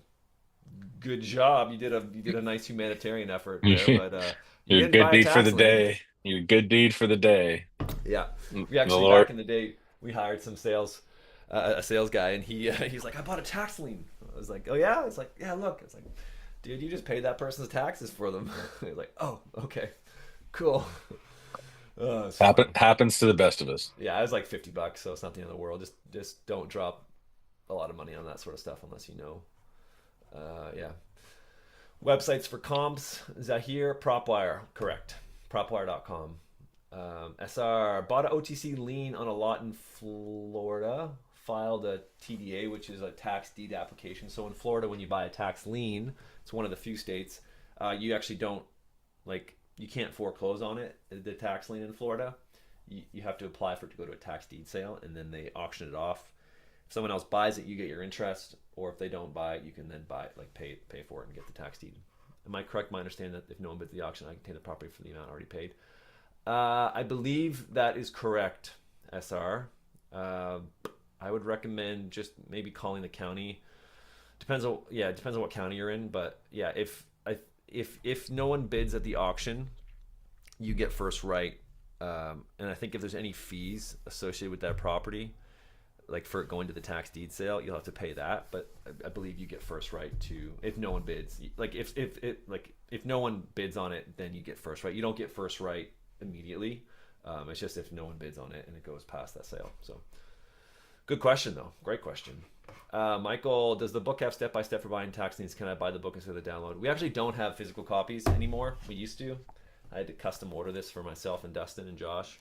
good job, you did a nice humanitarian effort there, but you Your didn't good buy a deed for tax the lien. day. Your good deed for the day. Yeah, The we actually Lord. back in the day we hired some sales a sales guy, and he's like, I bought a tax lien. I was like, oh yeah. It's like, yeah, look. It's like, dude, you just paid that person's taxes for them. He's like, oh, okay, cool. It's funny. Happens to the best of us. Yeah, it was like $50, so it's not the end of the world. Just don't drop a lot of money on that sort of stuff unless you know. Yeah. Websites for comps, Zahir, PropWire, correct. PropWire.com. SR, bought an OTC lien on a lot in Florida, filed a TDA, which is a tax deed application. So in Florida, when you buy a tax lien, it's one of the few states, you actually don't, like, you can't foreclose on it, the tax lien in Florida. You have to apply for it to go to a tax deed sale, and then they auction it off. If someone else buys it, you get your interest, or if they don't buy it, you can then buy it, like pay for it and get the tax deed. Am I correct? My understanding that if no one bids the auction, I can take the property for the amount already paid. I believe that is correct, SR. I would recommend just maybe calling the county. It depends on what county you're in, but yeah, if no one bids at the auction, you get first right. And I think if there's any fees associated with that property, like for going to the tax deed sale, you'll have to pay that. But I believe you get first right to, if no one bids. Like if no one bids on it, then you get first right. You don't get first right immediately. It's just if no one bids on it and it goes past that sale. So good question though. Great question. Michael, does the book have step-by-step for buying tax liens? Can I buy the book instead of the download? We actually don't have physical copies anymore. We used to. I had to custom order this for myself and Dustin and Josh.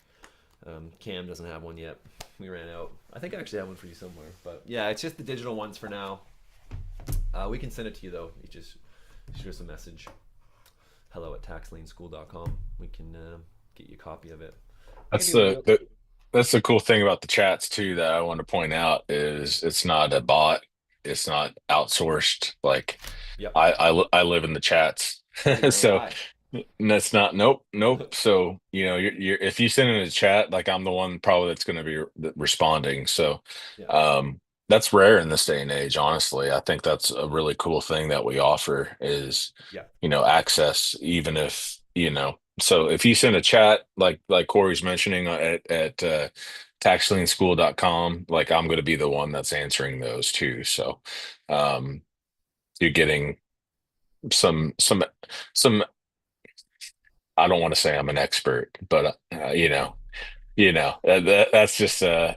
Cam doesn't have one yet. We ran out. I think I actually have one for you somewhere. But yeah, it's just the digital ones for now. We can send it to you though. You just shoot us a message. hello@taxlienschool.com. We can get you a copy of it. That's the cool thing about the chats too that I want to point out is it's not a bot. It's not outsourced. Like Yep. I live in the chats. Yeah, you're So alive. that's not, nope. So, you're if you send in a chat, like I'm the one probably that's going to be responding. So, Yeah. that's rare in this day and age, honestly. I think that's a really cool thing that we offer is, Yeah. access, even if, so if you send a chat, like Corey's mentioning at taxlienschool.com, like I'm going to be the one that's answering those too. So, you're getting some I don't want to say I'm an expert, but that's just the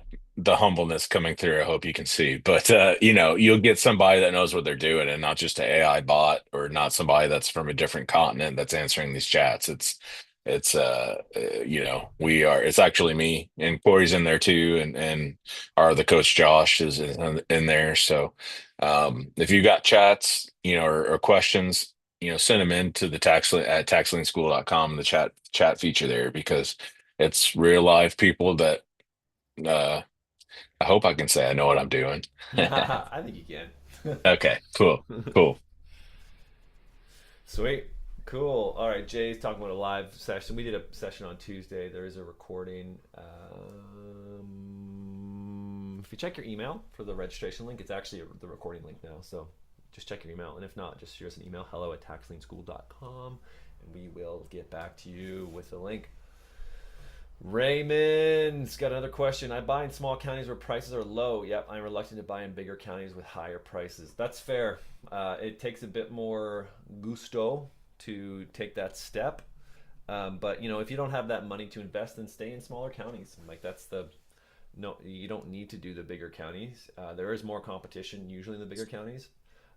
humbleness coming through. I hope you can see, but you'll get somebody that knows what they're doing, and not just an AI bot or not somebody that's from a different continent that's answering these chats. It's actually me, and Corey's in there too, and our other coach Josh is in there. So if you got chats, or questions, send them in to the at taxlienschool.com, the chat feature there, because it's real live people that uh I hope I can say I know what I'm doing. I think you can. Okay, cool. Sweet. Cool. All right. Jay's talking about a live session. We did a session on Tuesday. There is a recording. If you check your email for the registration link, it's actually the recording link now. So just check your email. And if not, just shoot us an email, hello@taxlienschool.com, and we will get back to you with the link. Raymond's got another question. I buy in small counties where prices are low. Yep, I'm reluctant to buy in bigger counties with higher prices. That's fair. It takes a bit more gusto to take that step. But you know, if you don't have that money to invest, then stay in smaller counties. Like that's the no, you don't need to do the bigger counties. There is more competition usually in the bigger counties.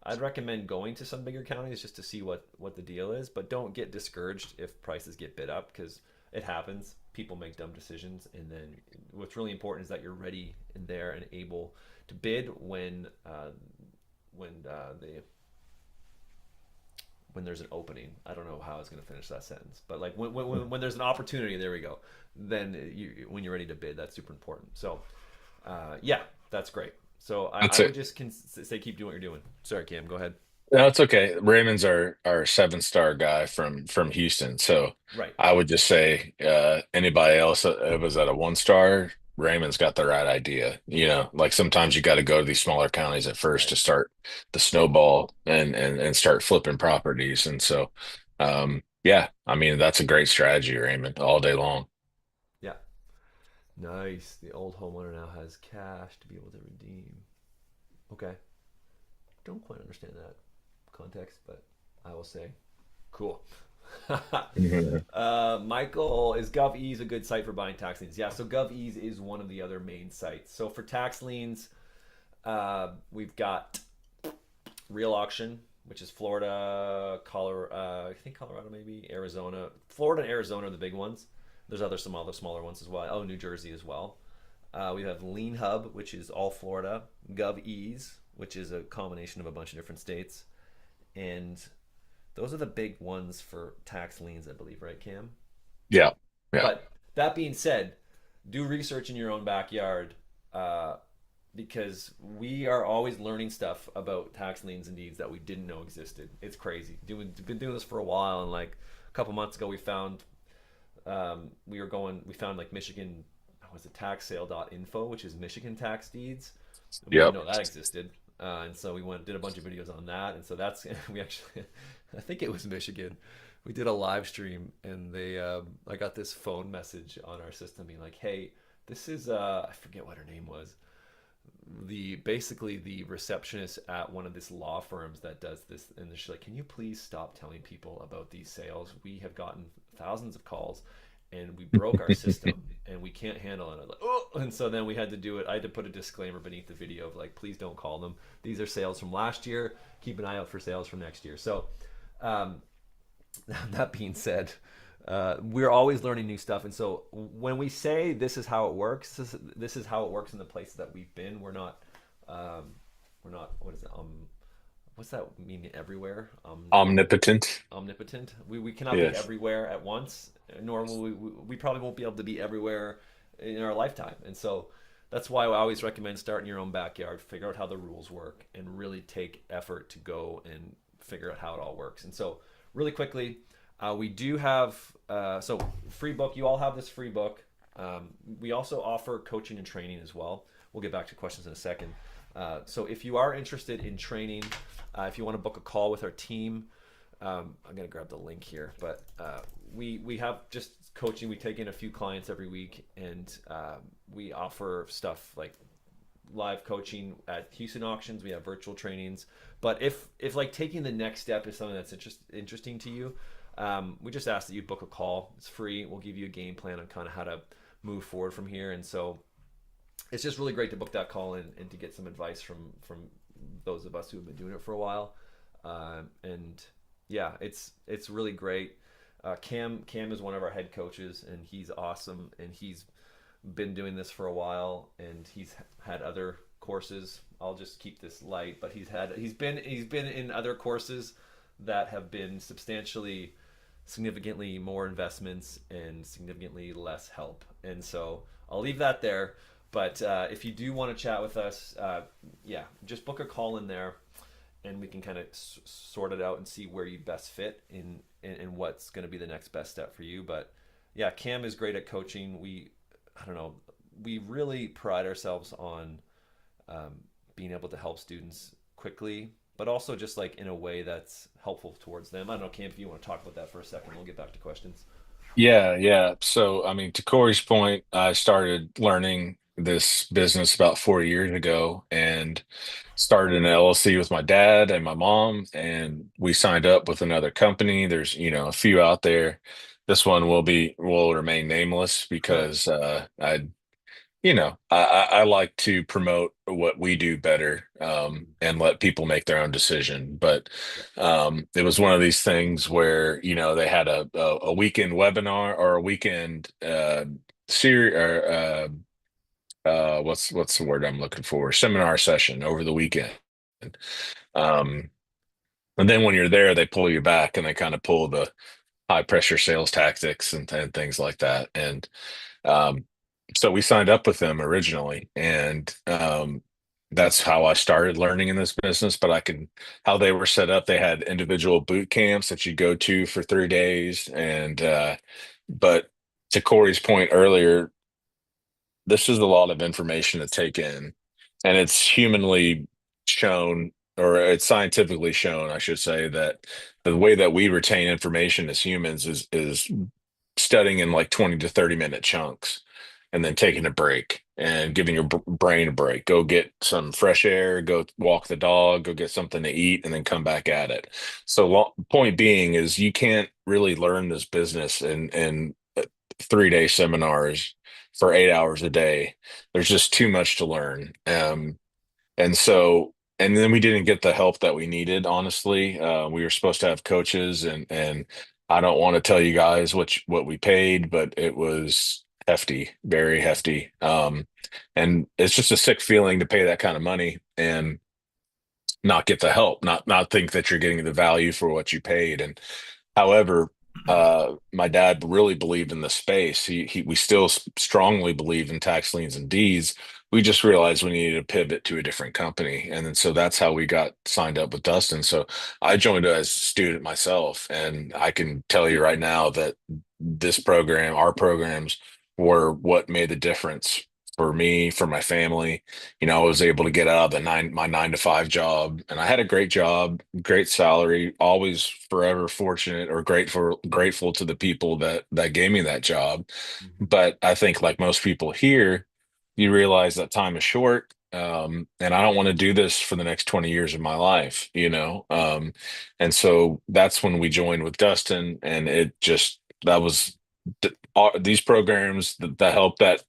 I'd recommend going to some bigger counties just to see what the deal is, but don't get discouraged if prices get bid up because it happens. People make dumb decisions, and then what's really important is that you're ready and there and able to bid the when there's an opening. I don't know how I was going to finish that sentence, but like when there's an opportunity, there we go. Then when you're ready to bid, that's super important. So, yeah, that's great. So I would just say keep doing what you're doing. Sorry, Cam, go ahead. No, it's okay. Raymond's our 7-star guy from Houston. So Right. I would just say anybody else that was at a 1-star, Raymond's got the right idea. You know, like sometimes you got to go to these smaller counties at first Right. to start the snowball and start flipping properties. And so yeah, I mean that's a great strategy, Raymond, all day long. Yeah. Nice. The old homeowner now has cash to be able to redeem. Okay. Don't quite understand that context, but I will say, cool. Michael, is GovEase a good site for buying tax liens? Yeah, so GovEase is one of the other main sites. So for tax liens, we've got Real Auction, which is Florida, Colorado, I think Colorado maybe, Arizona. Florida and Arizona are the big ones. There's some other smaller ones as well. Oh, New Jersey as well. We have Lien Hub, which is all Florida. GovEase, which is a combination of a bunch of different states. And those are the big ones for tax liens, I believe, right, Cam? Yeah. Yeah. But that being said, do research in your own backyard because we are always learning stuff about tax liens and deeds that we didn't know existed. It's crazy. Been doing this for a while, and like a couple months ago, we found like Michigan, was it taxsale.info, which is Michigan tax deeds. We Yep. didn't know that existed. And so we did a bunch of videos on that. And so that's, we actually, I think it was Michigan. We did a live stream and I got this phone message on our system being like, hey, this is, I forget what her name was. Basically the receptionist at one of these law firms that does this. And she's like, can you please stop telling people about these sales? We have gotten thousands of calls and we broke our system and we can't handle it. I was like, oh, and so then we had to do it. I had to put a disclaimer beneath the video of like, please don't call them. These are sales from last year. Keep an eye out for sales from next year. So that being said, we're always learning new stuff. And so when we say this is how it works, this is how it works in the places that we've been. We're not, what is it? What's that mean? Everywhere? Omnipotent. Omnipotent. We cannot be Yes. everywhere at once, nor will we probably won't be able to be everywhere in our lifetime. And so that's why I always recommend starting your own backyard, figure out how the rules work, and really take effort to go and figure out how it all works. And so really quickly, we do have so free book. You all have this free book. We also offer coaching and training as well. We'll get back to questions in a second. So if you are interested in training, if you want to book a call with our team, I'm going to grab the link here, but we have just coaching. We take in a few clients every week, and we offer stuff like live coaching at Houston auctions. We have virtual trainings. But if like taking the next step is something that's interesting to you, we just ask that you book a call. It's free. We'll give you a game plan on kind of how to move forward from here. And so it's just really great to book that call and to get some advice from those of us who have been doing it for a while. And yeah, it's really great. Cam is one of our head coaches, and he's awesome, and he's been doing this for a while, and he's had other courses. I'll just keep this light, but he's been in other courses that have been significantly more investments and significantly less help. And so I'll leave that there. But if you do want to chat with us, just book a call in there, and we can kind of sort it out and see where you best fit in what's going to be the next best step for you. But yeah, Cam is great at coaching. We really pride ourselves on being able to help students quickly, but also just like in a way that's helpful towards them. I don't know, Cam, if you want to talk about that for a second, we'll get back to questions. Yeah. So, I mean, to Corey's point, I started learning this business about 4 years ago and started an LLC with my dad and my mom, and we signed up with another company. There's, a few out there. This one will remain nameless Sure. because I like to promote what we do better, and let people make their own decision. But Yeah. it was one of these things where, they had a weekend webinar or a weekend series or what's the word I'm looking for? Seminar session over the weekend. Um, and then when you're there, they pull you back and they kind of pull the high pressure sales tactics and things like that. And um, so we signed up with them originally, and that's how I started learning in this business. But how they were set up, they had individual boot camps that you go to for 3 days. And, but to Corey's point earlier, this is a lot of information to take in, and it's humanly shown, or it's scientifically shown, I should say, that the way that we retain information as humans is studying in like 20 to 30-minute chunks and then taking a break and giving your brain a break. Go get some fresh air, go walk the dog, go get something to eat, and then come back at it. So, point being is you can't really learn this business in 3-day seminars for 8 hours a day. There's just too much to learn. And so, and then we didn't get the help that we needed, honestly. We were supposed to have coaches, and I don't want to tell you guys what we paid, but it was hefty, very hefty. And it's just a sick feeling to pay that kind of money and not get the help, not think that you're getting the value for what you paid. And however, my dad really believed in the space. We still strongly believe in tax liens and deeds. We just realized we needed to pivot to a different company. And then so that's how we got signed up with Dustin. So I joined as a student myself. And I can tell you right now that our programs were what made the difference for me, for my family. I was able to get out of my 9 to 5 job, and I had a great job, great salary, always forever fortunate or grateful to the people that gave me that job. Mhm. But I think, like most people here, you realize that time is short. And I don't want to do this for the next 20 years of my life. And so that's when we joined with Dustin, and that was these programs, the help that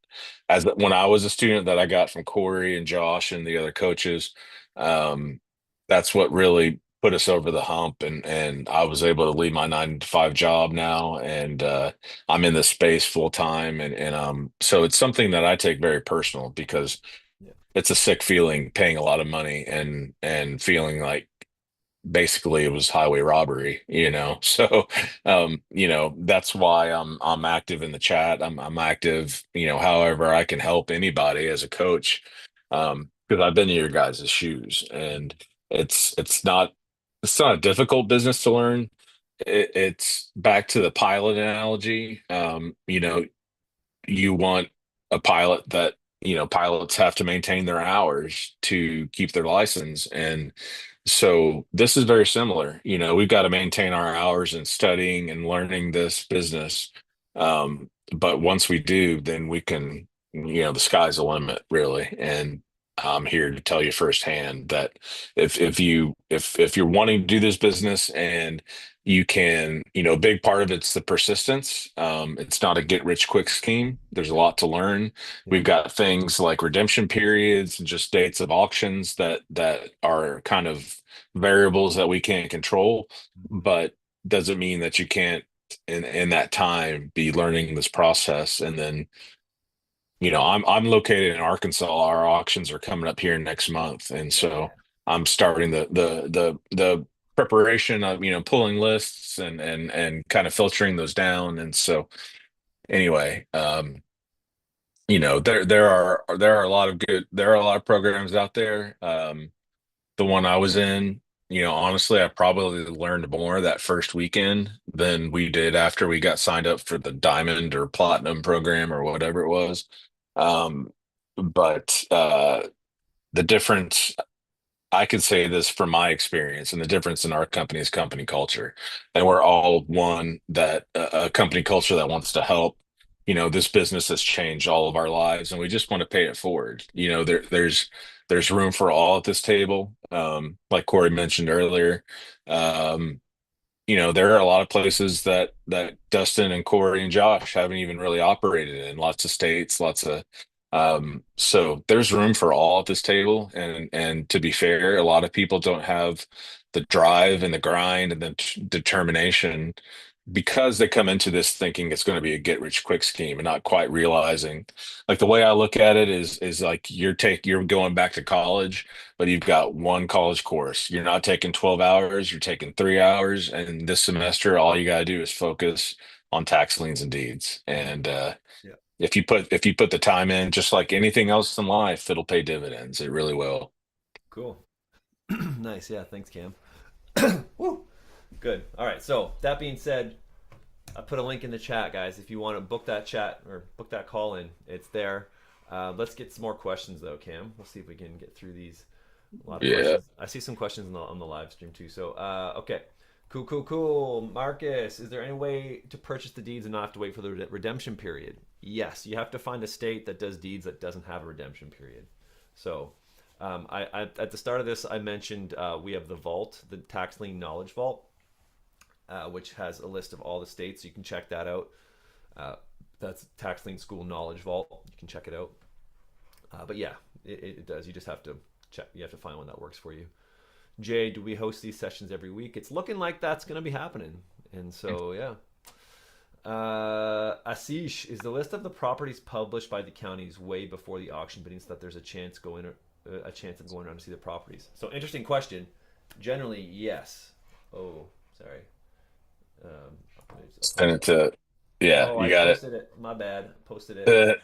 when I was a student that I got from Corey and Josh and the other coaches. um, that's what really put us over the hump, and I was able to leave my 9 to 5 job now, and I'm in this space full time, and so it's something that I take very personal because Yeah. it's a sick feeling paying a lot of money and feeling like basically it was highway robbery. So that's why I'm active in the chat. I'm active, however I can help anybody as a coach. Because I've been in your guys' shoes, and it's not a difficult business to learn. It's back to the pilot analogy. You want a pilot that, pilots have to maintain their hours to keep their license. And so this is very similar. We've got to maintain our hours in studying and learning this business. But once we do, then we can, the sky's the limit, really. And I'm here to tell you firsthand that if you're wanting to do this business, and you can, a big part of it's the persistence. It's not a get rich quick scheme. There's a Yeah. lot to learn. Yeah. We've got things like redemption periods and just dates of auctions that are kind of variables that we can't control, Mhm. but doesn't mean that you can't in that time be learning this process. And then, I'm located in Arkansas. Our auctions are coming up here next month, and Yeah. so I'm starting the preparation of, pulling lists and kind of filtering those down. And so anyway, there are a lot of programs out there. The one I was in, honestly, I probably learned more that first weekend than we did after we got signed up for the diamond or platinum program or whatever it was. But the difference I can say this from my experience and the difference in our company's company culture. And we're all one that a company culture that wants to help. This business has changed all of our lives and we just want to pay it forward. There's room for all at this table. Like Corey mentioned earlier. Um, there are a lot of places that Dustin and Corey and Josh haven't even really operated in, lots of states, lots of so there's room for all at this table. And to be fair, a lot of people don't have the drive and the grind and the determination because they come into this thinking it's going to be a get rich quick scheme and not quite realizing, like, the way I look at it is like you're going back to college, but you've got one college course. You're not taking 12 hours, you're taking 3 hours. And this semester, all you got to do is focus on tax liens and deeds. And Yeah. if you put the time in, just like anything else in life, it'll pay dividends. It really will. Cool. Nice. Yeah. Thanks, Cam. Woo. Good. All right. So that being said, I put a link in the chat, guys. If you want to book that chat or book that call in, it's there. Let's get some more questions though, Cam. We'll see if we can get through these. A lot of Yeah. questions. I see some questions on the live stream too. So, okay. Cool. Marcus, is there any way to purchase the deeds and not have to wait for the redemption period? Yes, you have to find a state that does deeds that doesn't have a redemption period. So, I at the start of this, I mentioned we have the vault, the Tax Lien Knowledge Vault, which has a list of all the states. You can check that out. Uh, that's Tax Lien School Knowledge Vault. You can check it out. But yeah, it does. You just have to check. You have to find one that works for you. Jay, do we host these sessions every week? It's looking like that's going to be happening. And so, yeah. Asish, is the list of the properties published by the counties way before the auction bidding so that there's a chance of going around to see the properties? So, interesting question. Generally, yes. Oh, sorry. I'll Send post it to, yeah, Oh, you I got it. posted it. My bad. Posted it. Uh,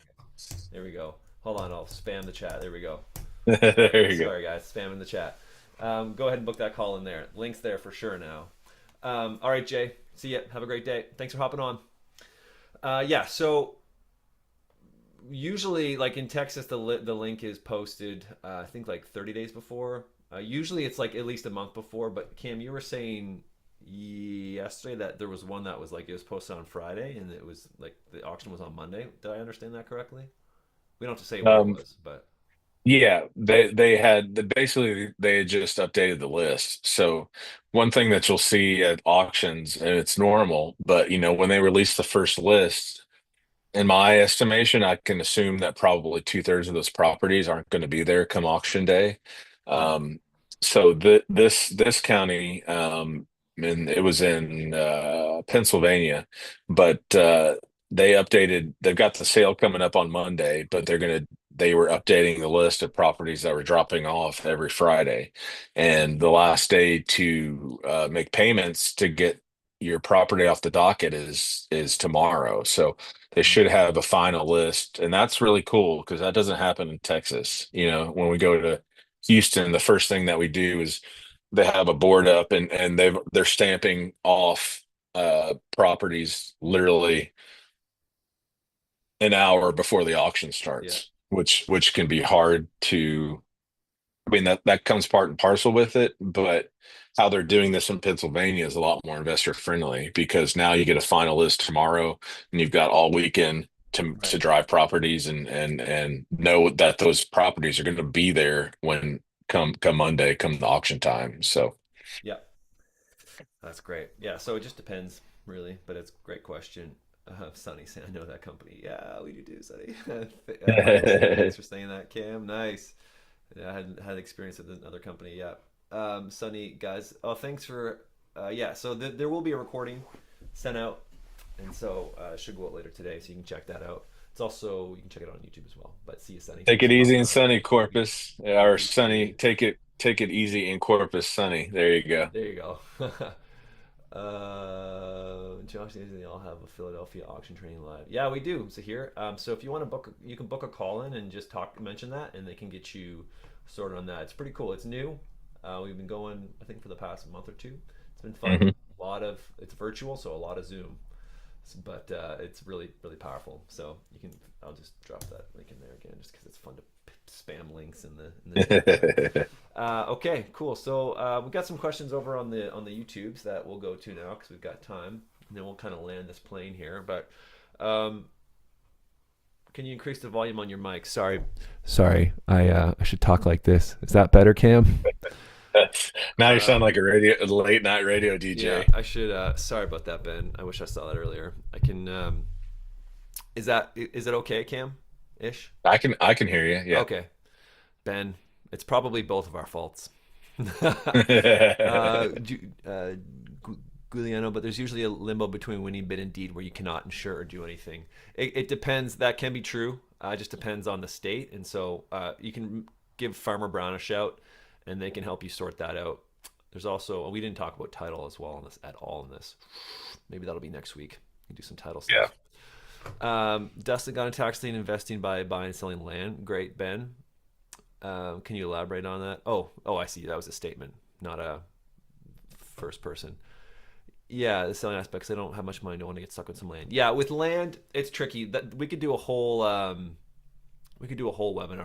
There we go. Hold on, I'll spam the chat. There we go. there you go. Sorry, guys, spamming the chat. Go ahead and book that call in there. Links there for sure now. All right, Jay. See ya. Have a great day. Thanks for hopping on. Yeah. So usually, like in Texas, the link is posted. I think like 30 days before. Usually, it's like at least a month before. But Cam, you were saying yesterday that there was one that was like it was posted on Friday, and it was like the auction was on Monday. Did I understand that correctly? We don't have to say what it Um, was, but Yeah, they had just updated the list. So one thing that you'll see at auctions, and it's normal, but when they release the first list, in my estimation, I can assume that probably two-thirds of those properties aren't going to be there come auction day. mm, Um, so this county, and it was in Pennsylvania, but they've got the sale coming up on Monday, but they were updating the list of properties that were dropping off every Friday. And the last day to make payments to get your property off the docket is tomorrow. So they should have a final list, and that's really cool because that doesn't happen in Texas. When we go to Houston, the first thing that we do is they have a board up, and they're stamping off properties literally an hour before the auction yeah, starts, which can be hard to. I mean, that comes part and parcel with it, but how they're doing this in Pennsylvania is a lot more investor friendly because now you get a final list tomorrow and you've got all weekend to right, drive properties and know that those properties are going to be there when come Monday, come the auction time. So yeah. That's great. Yeah, so it just depends, really, but it's a great question. Sonny saying, I know that company. Yeah, we do too, Sonny. Thanks for saying that, Cam. Nice. Yeah, I hadn't had experience with another company. Yeah. Sonny, guys. Oh, thanks for. Yeah, so there will be a recording sent out, and so it should go out later today, so you can check that out. It's also you can check it out on YouTube as well. But see you, Sonny. take Thanks it for easy hopping in on. sunny Corpus, or sunny. Easy. Take it easy in Corpus, sunny. There you go. There you go. Josh, they all have a Philadelphia auction training live. Yeah, we do. So here, so if you want to book, you can book a call in and just mention that, and they can get you sorted on that. It's pretty cool. It's new. We've been going, I think, for the past month or two. It's been fun. Mhm. It's virtual, so a lot of Zoom, but it's really, really powerful. So I'll just drop that link in there again, just because it's fun to spam links in the chat there. Okay, cool. So we've got some questions over on the YouTubes that we'll go to now because we've got time, and then we'll kind of land this plane here. But um, can you increase the volume on your mic? Sorry. I should talk like this. Is that better, Cam? Now you Uh, sound like a late night radio yeah, DJ. I should. Sorry about that, Ben. I wish I saw that earlier. I can. Is it okay, Cam? Ish. I can hear you. Yeah. Okay, Ben. It's probably both of our faults. Gu- Giuliano, but there's usually a limbo between winning bid and deed where you cannot insure or do anything. It depends. That can be true. It just depends on the state, and so you can give Farmer Brown a shout, and they can help you sort that out. There's also we didn't talk about title as well in this at all in this. Maybe that'll be next week. We can do some title Yeah. stuff. Dustin got a tax lien investing by buying and selling land. Great, Ben. Can you elaborate on that? Oh, I see. That was a statement, not a first person. Yeah, the selling aspects. I don't have much money. I don't want to get stuck with some land. Yeah, with land, it's tricky. That we could do a whole webinar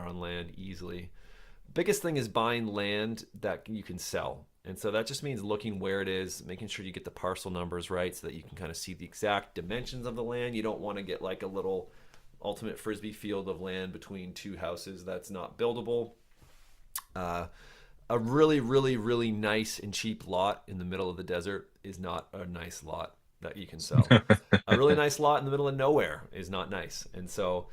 on land easily. Biggest thing is buying land that you can sell. And so that just means looking where it is, making sure you get the parcel numbers right so that you can kind of see the exact dimensions of the land. You don't want to get like a little ultimate frisbee field of land between two houses that's not buildable. A really, really, really nice and cheap lot in the middle of the desert is not a nice lot that you can sell. A really nice lot in the middle of nowhere is not nice. And so,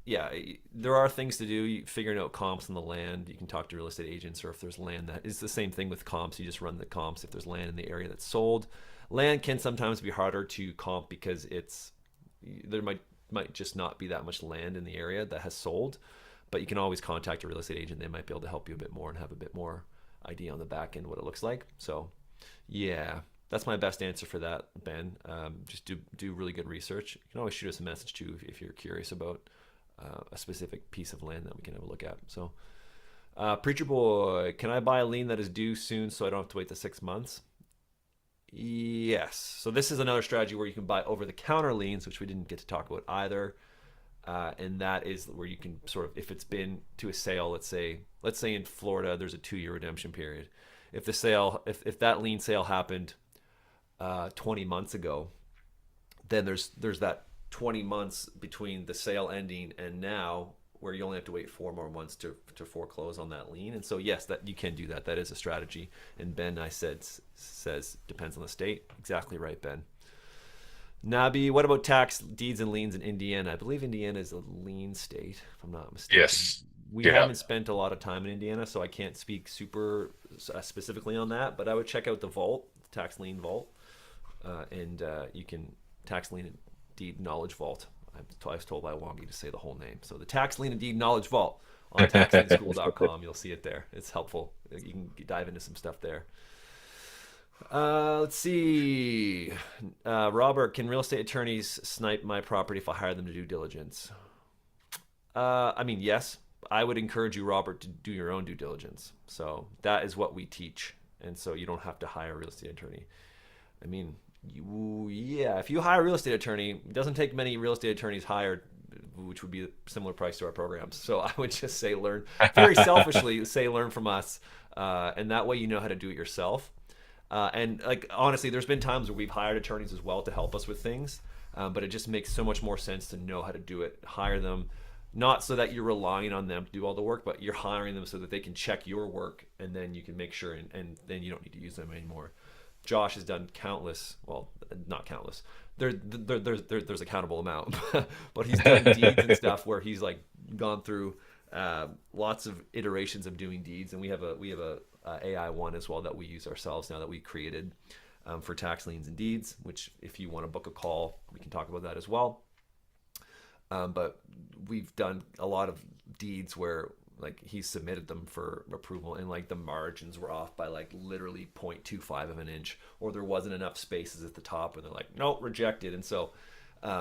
yeah, there are things to do. Figuring out comps on the land. You can talk to real estate agents, or if there's land that is the same thing with comps. You just run the comps if there's land in the area that's sold. Land can sometimes be harder to comp because there might just not be that much land in the area that has sold, but you can always contact a real estate agent. They might be able to help you a bit more and have a bit more idea on the back end what it looks like. So yeah, that's my best answer for that, Ben. Just do really good research. You can always shoot us a message too if you're curious about a specific piece of land that we can have a look at. So Preacher Boy, can I buy a lien that is due soon so I don't have to wait the 6 months? Yes. So this is another strategy where you can buy over-the-counter liens, which we didn't get to talk about either. And that is where you can sort of, if it's been to a sale, let's say in Florida, there's a 2-year redemption period. If that lien sale happened 20 months ago, then there's that 20 months between the sale ending and now where you only have to wait 4 more months to foreclose on that lien. And so yes, that you can do that. That is a strategy. And Ben, I says depends on the state. Exactly right, Ben. Nabi, what about tax deeds and liens in Indiana? I believe Indiana is a lien state, if I'm not mistaken. Yes. We Yeah. haven't spent a lot of time in Indiana, so I can't speak super specifically on that. But I would check out the vault, the tax lien vault, and you can tax lien and deed knowledge vault. I was told by Wongi to say the whole name. So the tax lien and deed knowledge vault on taxlienschool.com. You'll see it there. It's helpful. You can dive into some stuff there. Let's see. Robert, can real estate attorneys snipe my property if I hire them to do diligence? I mean, yes. I would encourage you, Robert, to do your own due diligence. So that is what we teach. And so you don't have to hire a real estate attorney. I mean, yeah, if you hire a real estate attorney, it doesn't take many real estate attorneys hired, which would be a similar price to our programs. So I would just say very selfishly, learn from us. And that way you know how to do it yourself. And like honestly, there's been times where we've hired attorneys as well to help us with things, but it just makes so much more sense to know how to do it. Hire them, not so that you're relying on them to do all the work, but you're hiring them so that they can check your work, and then you can make sure, and then you don't need to use them anymore. Josh has done countless, well, not countless. There's a countable amount, but he's done deeds and stuff where he's like gone through lots of iterations of doing deeds, and we have a AI one as well that we use ourselves now that we created for tax liens and deeds, which if you want to book a call, we can talk about that as well. But we've done a lot of deeds where like he submitted them for approval and like the margins were off by like literally 0.25 of an inch, or there wasn't enough spaces at the top and they're like, nope, rejected. And so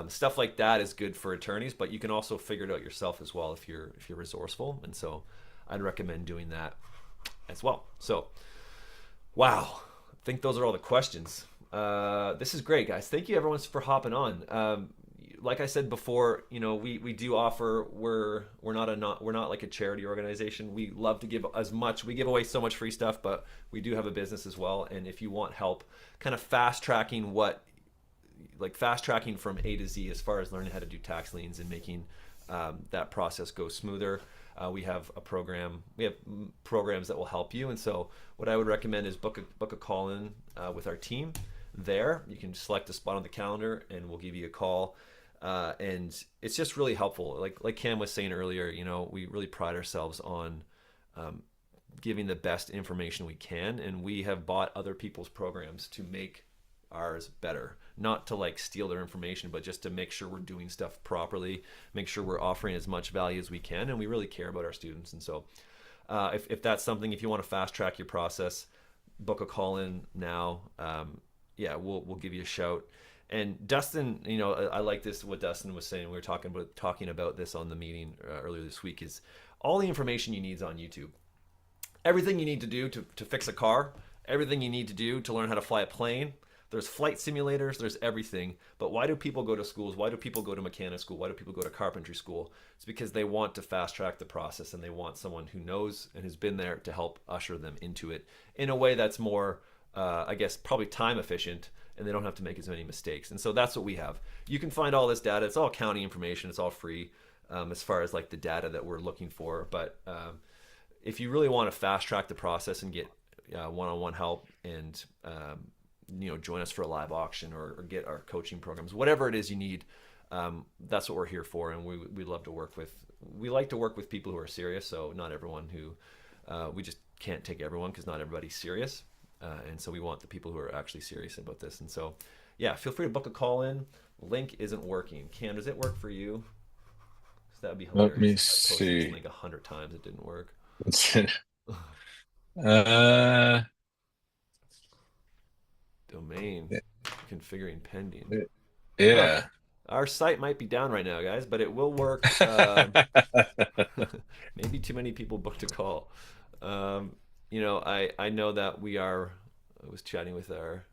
stuff like that is good for attorneys, but you can also figure it out yourself as well if you're resourceful. And so I'd recommend doing that as well. So, wow, I think those are all the questions. This is great, guys. Thank you everyone for hopping on. like I said before, we do offer, we're not like a charity organization. We love to give as much. We give away so much free stuff, but we do have a business as well. And if you want help kind of fast tracking from A to Z as far as learning how to do tax liens and making that process go smoother, we have a program. We have programs that will help you. And so what I would recommend is book a call in with our team. There, you can select a spot on the calendar, and we'll give you a call. And it's just really helpful. Like Cam was saying earlier, we really pride ourselves on giving the best information we can, and we have bought other people's programs to make ours better, not to like steal their information, but just to make sure we're doing stuff properly, make sure we're offering as much value as we can, and we really care about our students. And so if that's something, if you want to fast track your process, book a call in now. Yeah, we'll give you a shout. And Dustin, I like this, what Dustin was saying. We were talking about this on the meeting earlier this week, is all the information you need is on YouTube. Everything you need to do to fix a car, everything you need to do to learn how to fly a plane. There's flight simulators, there's everything. But why do people go to schools? Why do people go to mechanic school? Why do people go to carpentry school? It's because they want to fast track the process, and they want someone who knows and has been there to help usher them into it in a way that's more, I guess, probably time efficient, and they don't have to make as many mistakes. And so that's what we have. You can find all this data. It's all county information. It's all free as far as like the data that we're looking for. But if you really want to fast track the process and get one-on-one help and join us for a live auction or get our coaching programs, whatever it is you need, that's what we're here for. And we love to work with, we like to work with people who are serious. So not everyone who, we just can't take everyone because not everybody's serious. And so we want the people who are actually serious about this. And so, yeah, feel free to book a call in. Link isn't working. Cam, does it work for you? Because that would be hilarious. Let me I posted see. this link 100 times. It didn't work. uh, Domain configuring pending. yeah. Our site might be down right now, guys, but it will work. Maybe too many people booked a call. I know that I was chatting with our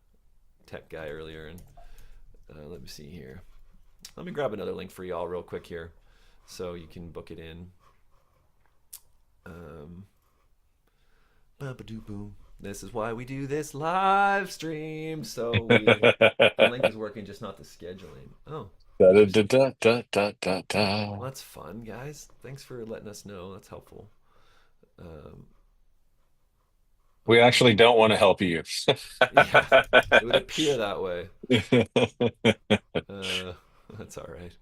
tech guy earlier, and let me see here. Let me grab another link for y'all real quick here so you can book it in. Ba-ba-doo-boom. This is why we do this live stream. So the link is working, just not the scheduling. Oh. Well, that's fun, guys. Thanks for letting us know. That's helpful. We actually don't want to help you. Yeah, it would appear that way. That's all right.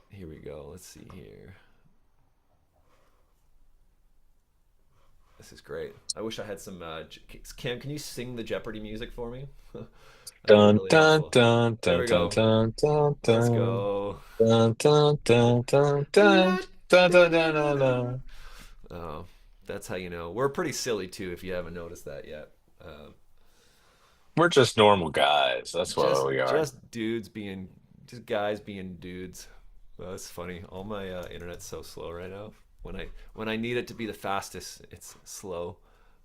Here we go. Let's see here. This is great. I wish I had some. Cam, can you sing the Jeopardy music for me? Dun Really dun helpful. dun There dun we dun go. dun dun Let's dun go. dun dun dun dun dun dun dun dun dun. Oh, that's how you know. We're pretty silly too, if you haven't noticed that yet. We're just normal guys. That's what we are. Just guys being dudes. Well, that's funny. All my internet's so slow right now. When I need it to be the fastest, it's slow.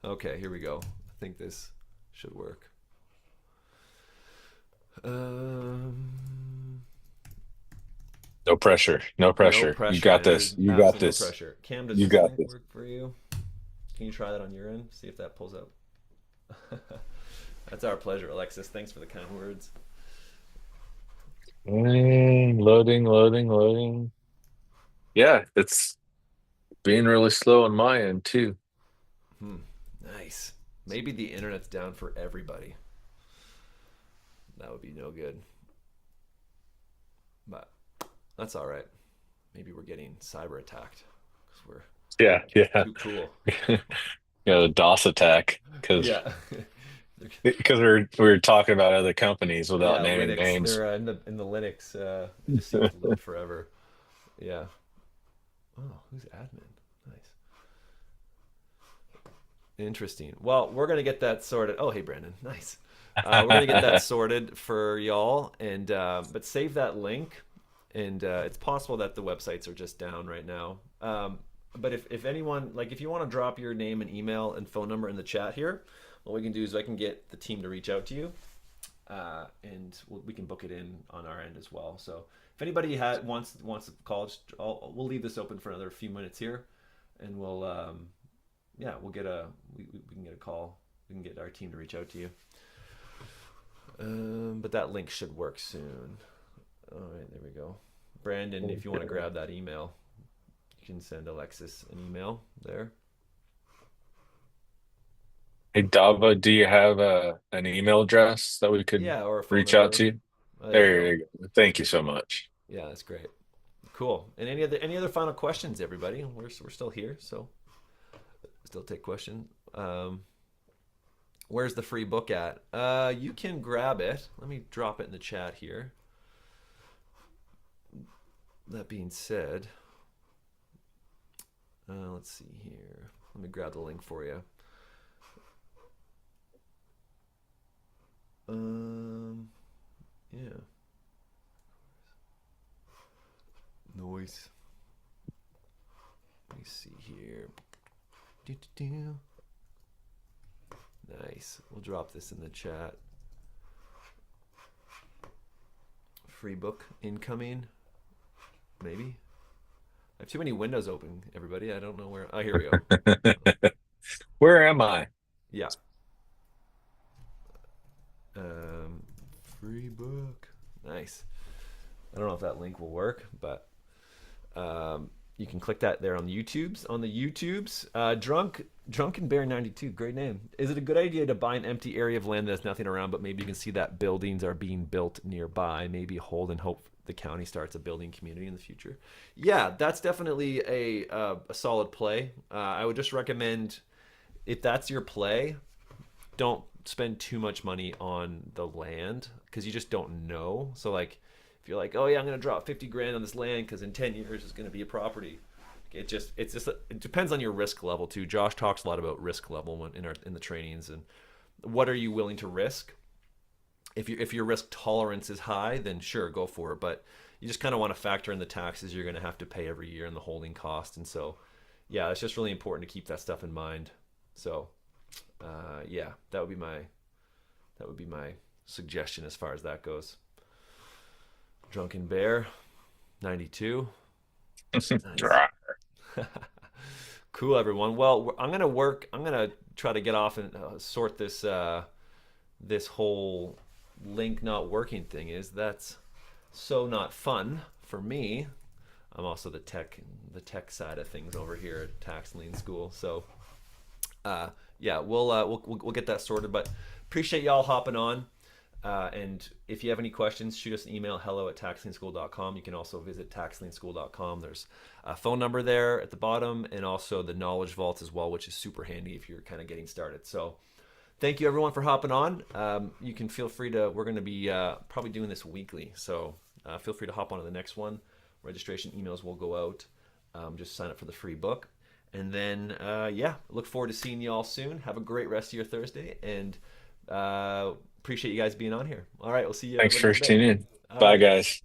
Okay, here we go. I think this should work. No pressure. No pressure. No pressure. You got There's this. You got absolutely no this. pressure. Cam, does You this got link this. work for you? Can you try that on your end? See if that pulls up. That's our pleasure, Alexis. Thanks for the kind words. Loading. Yeah, it's being really slow on my end too. Nice. Maybe the internet's down for everybody. That would be no good. But that's all right. Maybe we're getting cyber attacked because we're Yeah. too cool. A DOS attack because Yeah. we're talking about other companies without Yeah, naming Linux. names. They're in the Linux. It just seems to load forever. Yeah. Oh, who's admin? Nice. Interesting. Well, we're gonna get that sorted. Oh, hey, Brandon. Nice. We're gonna get that sorted for y'all, and but save that link. And it's possible that the websites are just down right now. But if anyone, like, if you want to drop your name and email and phone number in the chat here, what we can do is I can get the team to reach out to you, and we can book it in on our end as well. So if anybody wants to call, we'll leave this open for another few minutes here, and we'll we'll get we can get a call. We can get our team to reach out to you. But that link should work soon. All right, there we go. Brandon, if you want to grab that email, you can send Alexis an email there. Hey, Dava, do you have an email address that we could Yeah, or a phone reach out number. to? There you go. There you go. Thank you so much. Yeah, that's great. Cool. And any other final questions, everybody? We're still here, so still take questions. Where's the free book at? You can grab it. Let me drop it in the chat here. That being said, let's see here. Let me grab the link for you. Yeah. Noise. Let me see here. Do. Nice. We'll drop this in the chat. Free book incoming. Maybe. I have too many windows open, everybody. I don't know where. Oh, here we go. Where am I? Yeah. Free book. Nice. I don't know if that link will work, but you can click that there on the YouTubes. On the YouTubes, Drunken Bear 92, great name. Is it a good idea to buy an empty area of land that's nothing around, but maybe you can see that buildings are being built nearby? Maybe hold and hope the county starts a building community in the future. Yeah, that's definitely a solid play. I would just recommend, if that's your play, don't spend too much money on the land because you just don't know. So like, if you're like, oh yeah, I'm gonna drop 50 grand on this land because in 10 years it's gonna be a property. It depends on your risk level too. Josh talks a lot about risk level in the trainings and what are you willing to risk. If your risk tolerance is high, then sure, go for it. But you just kind of want to factor in the taxes you're going to have to pay every year and the holding cost. And so, yeah, it's just really important to keep that stuff in mind. So, yeah, that would be my suggestion as far as that goes. Drunken Bear, 92. Nice. Cool, everyone. Well, I'm gonna try to get off and sort this whole link not working thing. That's so not fun for me. I'm also the tech side of things over here at Tax Lien School. So yeah, we'll get that sorted. But appreciate y'all hopping on. And if you have any questions, shoot us an email, hello@taxlienschool.com. You can also visit taxlienschool.com. There's a phone number there at the bottom, and also the knowledge vault as well, which is super handy if you're kind of getting started. So thank you everyone for hopping on. You can feel free to, we're going to be probably doing this weekly. So feel free to hop on to the next one. Registration emails will go out. Just sign up for the free book. And then, yeah, look forward to seeing you all soon. Have a great rest of your Thursday. And appreciate you guys being on here. All right, we'll see you. Thanks for tuning in. Bye, guys.